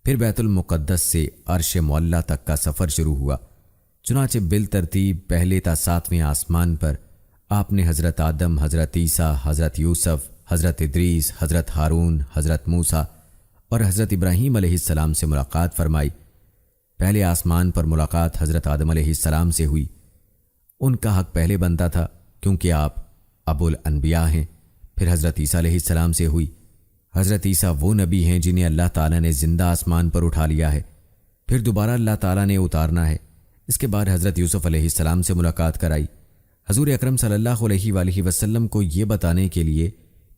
پھر بیت المقدس سے عرش معلیٰ تک کا سفر شروع ہوا۔ چنانچہ بالترتیب پہلے تا 7ویں آسمان پر آپ نے حضرت آدم، حضرت عیسیٰ، حضرت یوسف، حضرت ادریس، حضرت ہارون، حضرت موسیٰ اور حضرت ابراہیم علیہ السلام سے ملاقات فرمائی۔ پہلے آسمان پر ملاقات حضرت آدم علیہ السلام سے ہوئی۔ ان کا حق پہلے بنتا تھا کیونکہ آپ ابو الانبیاء ہیں۔ پھر حضرت عیسیٰ علیہ السلام سے ہوئی۔ حضرت عیسیٰ وہ نبی ہیں جنہیں اللہ تعالیٰ نے زندہ آسمان پر اٹھا لیا ہے، پھر دوبارہ اللہ تعالیٰ نے اتارنا ہے۔ اس کے بعد حضرت یوسف علیہ السلام سے ملاقات کرائی۔ حضور اکرم صلی اللہ علیہ وآلہ وسلم کو یہ بتانے کے لیے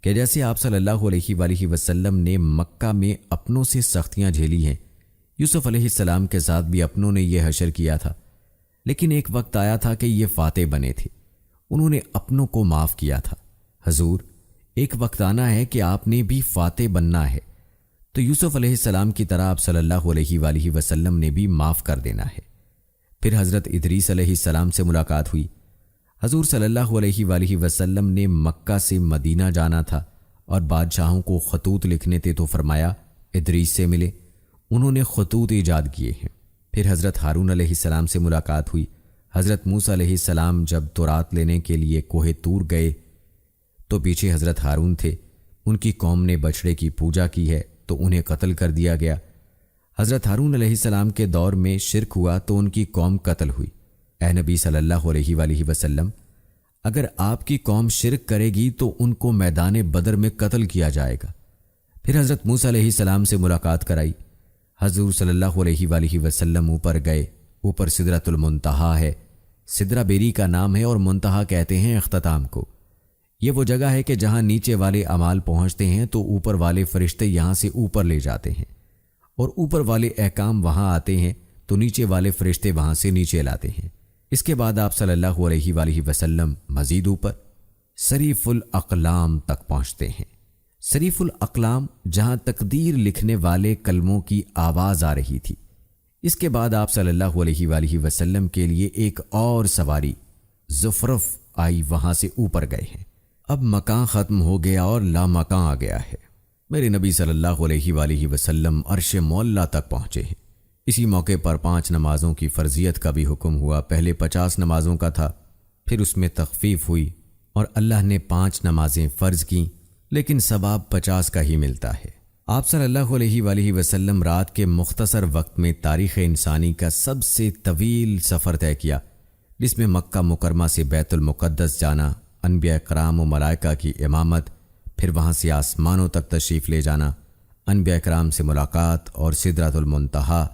کہ جیسے آپ صلی اللہ علیہ وآلہ وسلم نے مکہ میں اپنوں سے سختیاں جھیلی ہیں، یوسف علیہ السلام کے ساتھ بھی اپنوں نے یہ حشر کیا تھا۔ لیکن ایک وقت آیا تھا کہ یہ فاتح بنے تھے، انہوں نے اپنوں کو معاف کیا تھا۔ حضور، ایک وقت آنا ہے کہ آپ نے بھی فاتح بننا ہے، تو یوسف علیہ السلام کی طرح آپ صلی اللہ علیہ وآلہ وسلم نے بھی معاف کر دینا ہے۔ پھر حضرت ادریس علیہ السلام سے ملاقات ہوئی۔ حضور صلی اللہ علیہ وآلہ وسلم نے مکہ سے مدینہ جانا تھا اور بادشاہوں کو خطوط لکھنے تھے، تو فرمایا ادریس سے ملے، انہوں نے خطوط ایجاد کیے ہیں۔ پھر حضرت ہارون علیہ السلام سے ملاقات ہوئی۔ حضرت موسیٰ علیہ السلام جب تورات لینے کے لیے کوہ طور گئے تو پیچھے حضرت ہارون تھے، ان کی قوم نے بچڑے کی پوجا کی ہے تو انہیں قتل کر دیا گیا۔ حضرت ہارون علیہ السلام کے دور میں شرک ہوا تو ان کی قوم قتل ہوئی۔ اے نبی صلی اللہ علیہ وآلہ وسلم، اگر آپ کی قوم شرک کرے گی تو ان کو میدان بدر میں قتل کیا جائے گا۔ پھر حضرت موسیٰ علیہ السلام سے ملاقات کرائی۔ حضور صلی اللہ علیہ وآلہ وسلم اوپر گئے، اوپر سدرۃ المنتہا ہے، سدرہ بیری کا نام ہے اور منتہا کہتے ہیں اختتام کو۔ یہ وہ جگہ ہے کہ جہاں نیچے والے اعمال پہنچتے ہیں تو اوپر والے فرشتے یہاں سے اوپر لے جاتے ہیں، اور اوپر والے احکام وہاں آتے ہیں تو نیچے والے فرشتے وہاں سے نیچے لاتے ہیں۔ اس کے بعد آپ صلی اللہ علیہ وآلہ وسلم مزید اوپر صریف الاقلام تک پہنچتے ہیں۔ صریف الاقلام جہاں تقدیر لکھنے والے کلموں کی آواز آ رہی تھی۔ اس کے بعد آپ صلی اللہ علیہ وآلہ وسلم کے لیے ایک اور سواری زفرف آئی، وہاں سے اوپر گئے ہیں۔ اب مکان ختم ہو گیا اور لا مکان آ گیا ہے۔ میرے نبی صلی اللہ علیہ وآلہ وسلم عرش معلیٰ تک پہنچے ہیں۔ اسی موقع پر 5 نمازوں کی فرضیت کا بھی حکم ہوا۔ پہلے 50 نمازوں کا تھا، پھر اس میں تخفیف ہوئی اور اللہ نے 5 نمازیں فرض کیں، لیکن ثواب 50 کا ہی ملتا ہے۔ آپ صلی اللہ علیہ وآلہ وسلم رات کے مختصر وقت میں تاریخ انسانی کا سب سے طویل سفر طے کیا، جس میں مکہ مکرمہ سے بیت المقدس جانا، انبیاء کرام و ملائکہ کی امامت، پھر وہاں سے آسمانوں تک تشریف لے جانا، انبیاء کرام سے ملاقات اور سدرۃ المنتہا،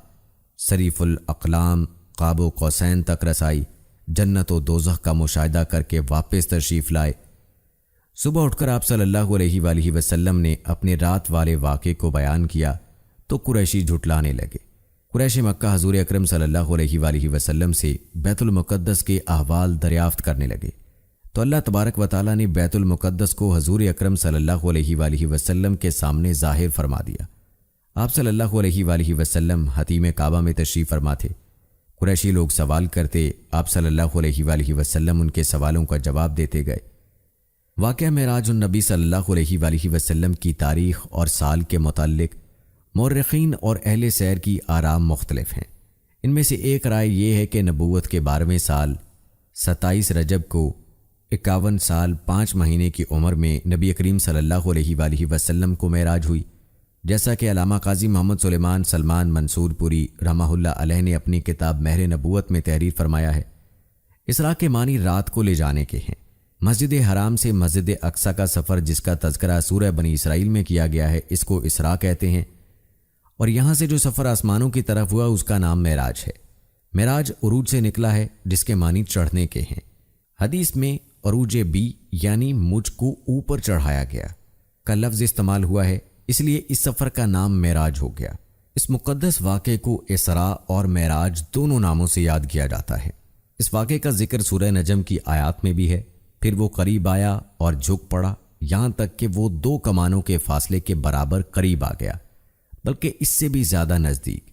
صریف الاقلام، قاب و قوسین تک رسائی، جنت و دوزخ کا مشاہدہ کر کے واپس تشریف لائے۔ صبح اٹھ کر آپ صلی اللہ علیہ وآلہ وسلم نے اپنے رات والے واقعے کو بیان کیا تو قریشی جھٹلانے لگے۔ قریش مکہ حضور اکرم صلی اللہ علیہ وآلہ وسلم سے بیت المقدس کے احوال دریافت کرنے لگے، تو اللہ تبارک و تعالیٰ نے بیت المقدس کو حضور اکرم صلی اللہ علیہ وآلہ وسلم کے سامنے ظاہر فرما دیا۔ آپ صلی اللہ علیہ وآلہ وسلم حتیم کعبہ میں تشریف فرما تھے۔ قریشی لوگ سوال کرتے، آپ صلی اللہ علیہ وآلہ وسلم ان کے سوالوں کا جواب دیتے گئے۔ واقعہ معراج النبی صلی اللہ علیہ وآلہ وسلم کی تاریخ اور سال کے متعلق مورخین اور اہل سیر کی آراء مختلف ہیں۔ ان میں سے ایک رائے یہ ہے کہ نبوت کے 12ویں سال 27 رجب کو 51 سال 5 مہینے کی عمر میں نبی کریم صلی اللہ علیہ وآلہ وسلم کو معراج ہوئی، جیسا کہ علامہ قاضی محمد سلیمان سلمان منصور پوری رحمہ اللہ علیہ نے اپنی کتاب مہر نبوت میں تحریر فرمایا ہے۔ اسراء کے معنی رات کو لے جانے کے ہیں۔ مسجد حرام سے مسجد اقصیٰ کا سفر، جس کا تذکرہ سورہ بنی اسرائیل میں کیا گیا ہے، اس کو اسراء کہتے ہیں، اور یہاں سے جو سفر آسمانوں کی طرف ہوا اس کا نام معراج ہے۔ معراج عروج سے نکلا ہے، جس کے معنی چڑھنے کے ہیں۔ حدیث میں عروج بی یعنی مجھ کو اوپر چڑھایا گیا کا لفظ استعمال ہوا ہے، اس لیے اس سفر کا نام معراج ہو گیا۔ اس مقدس واقعے کو اسراء اور معراج دونوں ناموں سے یاد کیا جاتا ہے۔ اس واقعے کا ذکر سورہ نجم کی آیات میں بھی ہے۔ پھر وہ قریب آیا اور جھک پڑا، یہاں تک کہ وہ 2 کمانوں کے فاصلے کے برابر قریب آ گیا، بلکہ اس سے بھی زیادہ نزدیک۔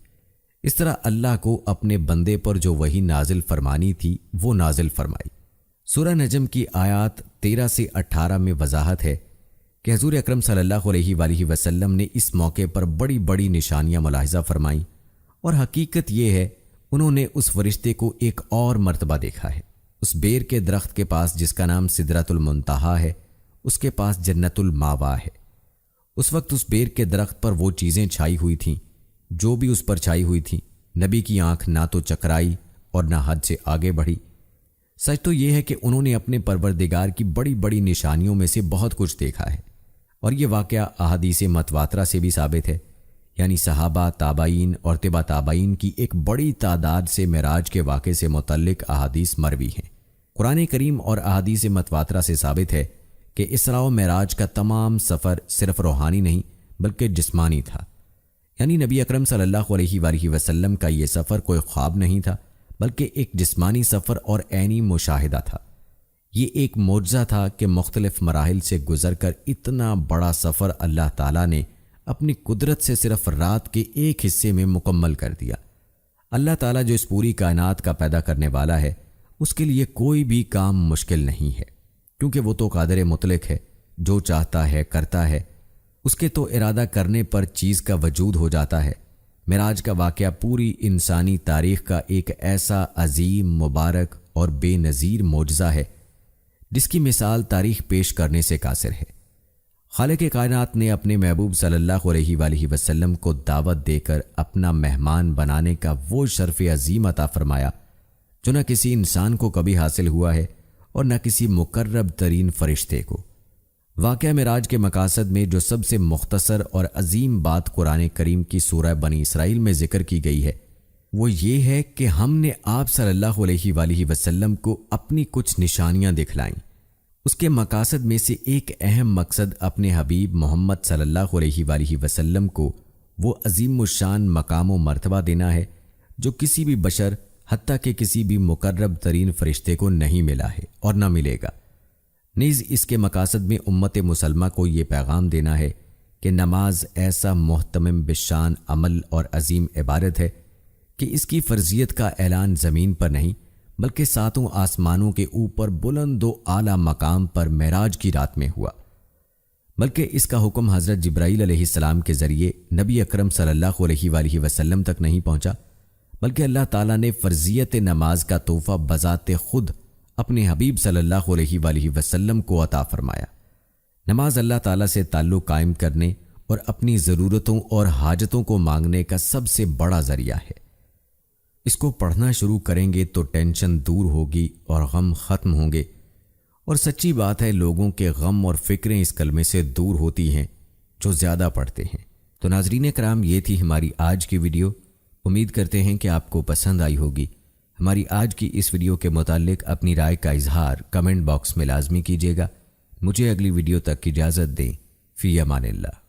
اس طرح اللہ کو اپنے بندے پر جو وحی نازل فرمانی تھی وہ نازل فرمائی۔ سورہ نجم کی آیات 13 سے 18 میں وضاحت ہے کہ حضور اکرم صلی اللہ علیہ وآلہ وسلم نے اس موقع پر بڑی بڑی نشانیاں ملاحظہ فرمائیں، اور حقیقت یہ ہے انہوں نے اس فرشتے کو ایک اور مرتبہ دیکھا ہے۔ اس بیر کے درخت کے پاس، جس کا نام سدرۃ المنتہا ہے، اس کے پاس جنت الماوا ہے۔ اس وقت اس بیر کے درخت پر وہ چیزیں چھائی ہوئی تھیں جو بھی اس پر چھائی ہوئی تھیں۔ نبی کی آنکھ نہ تو چکرائی اور نہ حد سے آگے بڑھی۔ سچ تو یہ ہے کہ انہوں نے اپنے پروردگار کی بڑی بڑی نشانیوں میں سے بہت کچھ دیکھا ہے، اور یہ واقعہ احادیث متواترہ سے بھی ثابت ہے، یعنی صحابہ، تابعین اور تبع تابعین کی ایک بڑی تعداد سے معراج کے واقعے سے متعلق احادیث مروی ہیں۔ قرآن کریم اور احادیث متواترہ سے ثابت ہے کہ اسراء و معراج کا تمام سفر صرف روحانی نہیں بلکہ جسمانی تھا، یعنی نبی اکرم صلی اللہ علیہ وآلہ وسلم کا یہ سفر کوئی خواب نہیں تھا، بلکہ ایک جسمانی سفر اور عینی مشاہدہ تھا۔ یہ ایک معجزہ تھا کہ مختلف مراحل سے گزر کر اتنا بڑا سفر اللہ تعالیٰ نے اپنی قدرت سے صرف رات کے ایک حصے میں مکمل کر دیا۔ اللہ تعالیٰ جو اس پوری کائنات کا پیدا کرنے والا ہے، اس کے لیے کوئی بھی کام مشکل نہیں ہے، کیونکہ وہ تو قادر مطلق ہے، جو چاہتا ہے کرتا ہے، اس کے تو ارادہ کرنے پر چیز کا وجود ہو جاتا ہے۔ معراج کا واقعہ پوری انسانی تاریخ کا ایک ایسا عظیم، مبارک اور بے نظیر معجزہ ہے جس کی مثال تاریخ پیش کرنے سے قاصر ہے۔ خالق کائنات نے اپنے محبوب صلی اللہ علیہ وآلہ وسلم کو دعوت دے کر اپنا مہمان بنانے کا وہ شرف عظیم عطا فرمایا جو نہ کسی انسان کو کبھی حاصل ہوا ہے اور نہ کسی مقرب ترین فرشتے کو۔ واقعہ معراج کے مقاصد میں جو سب سے مختصر اور عظیم بات قرآن کریم کی سورہ بنی اسرائیل میں ذکر کی گئی ہے، وہ یہ ہے کہ ہم نے آپ صلی اللہ علیہ وآلہ وسلم کو اپنی کچھ نشانیاں دکھلائیں۔ اس کے مقاصد میں سے ایک اہم مقصد اپنے حبیب محمد صلی اللہ علیہ وآلہ وسلم کو وہ عظیم الشان مقام و مرتبہ دینا ہے جو کسی بھی بشر، حتیٰ کہ کسی بھی مقرب ترین فرشتے کو نہیں ملا ہے اور نہ ملے گا۔ نیز اس کے مقاصد میں امت مسلمہ کو یہ پیغام دینا ہے کہ نماز ایسا محتمم بشان عمل اور عظیم عبادت ہے کہ اس کی فرضیت کا اعلان زمین پر نہیں بلکہ ساتوں آسمانوں کے اوپر بلند و اعلیٰ مقام پر معراج کی رات میں ہوا، بلکہ اس کا حکم حضرت جبرائیل علیہ السلام کے ذریعے نبی اکرم صلی اللہ علیہ وآلہ وسلم تک نہیں پہنچا، بلکہ اللہ تعالیٰ نے فرضیت نماز کا تحفہ بذات خود اپنے حبیب صلی اللہ علیہ وآلہ وسلم کو عطا فرمایا۔ نماز اللہ تعالیٰ سے تعلق قائم کرنے اور اپنی ضرورتوں اور حاجتوں کو مانگنے کا سب سے بڑا ذریعہ ہے۔ اس کو پڑھنا شروع کریں گے تو ٹینشن دور ہوگی اور غم ختم ہوں گے، اور سچی بات ہے لوگوں کے غم اور فکریں اس کلمے سے دور ہوتی ہیں جو زیادہ پڑھتے ہیں۔ تو ناظرین کرام، یہ تھی ہماری آج کی ویڈیو۔ امید کرتے ہیں کہ آپ کو پسند آئی ہوگی۔ ہماری آج کی اس ویڈیو کے متعلق اپنی رائے کا اظہار کمنٹ باکس میں لازمی کیجیے گا۔ مجھے اگلی ویڈیو تک کی اجازت دیں۔ فی امان اللہ۔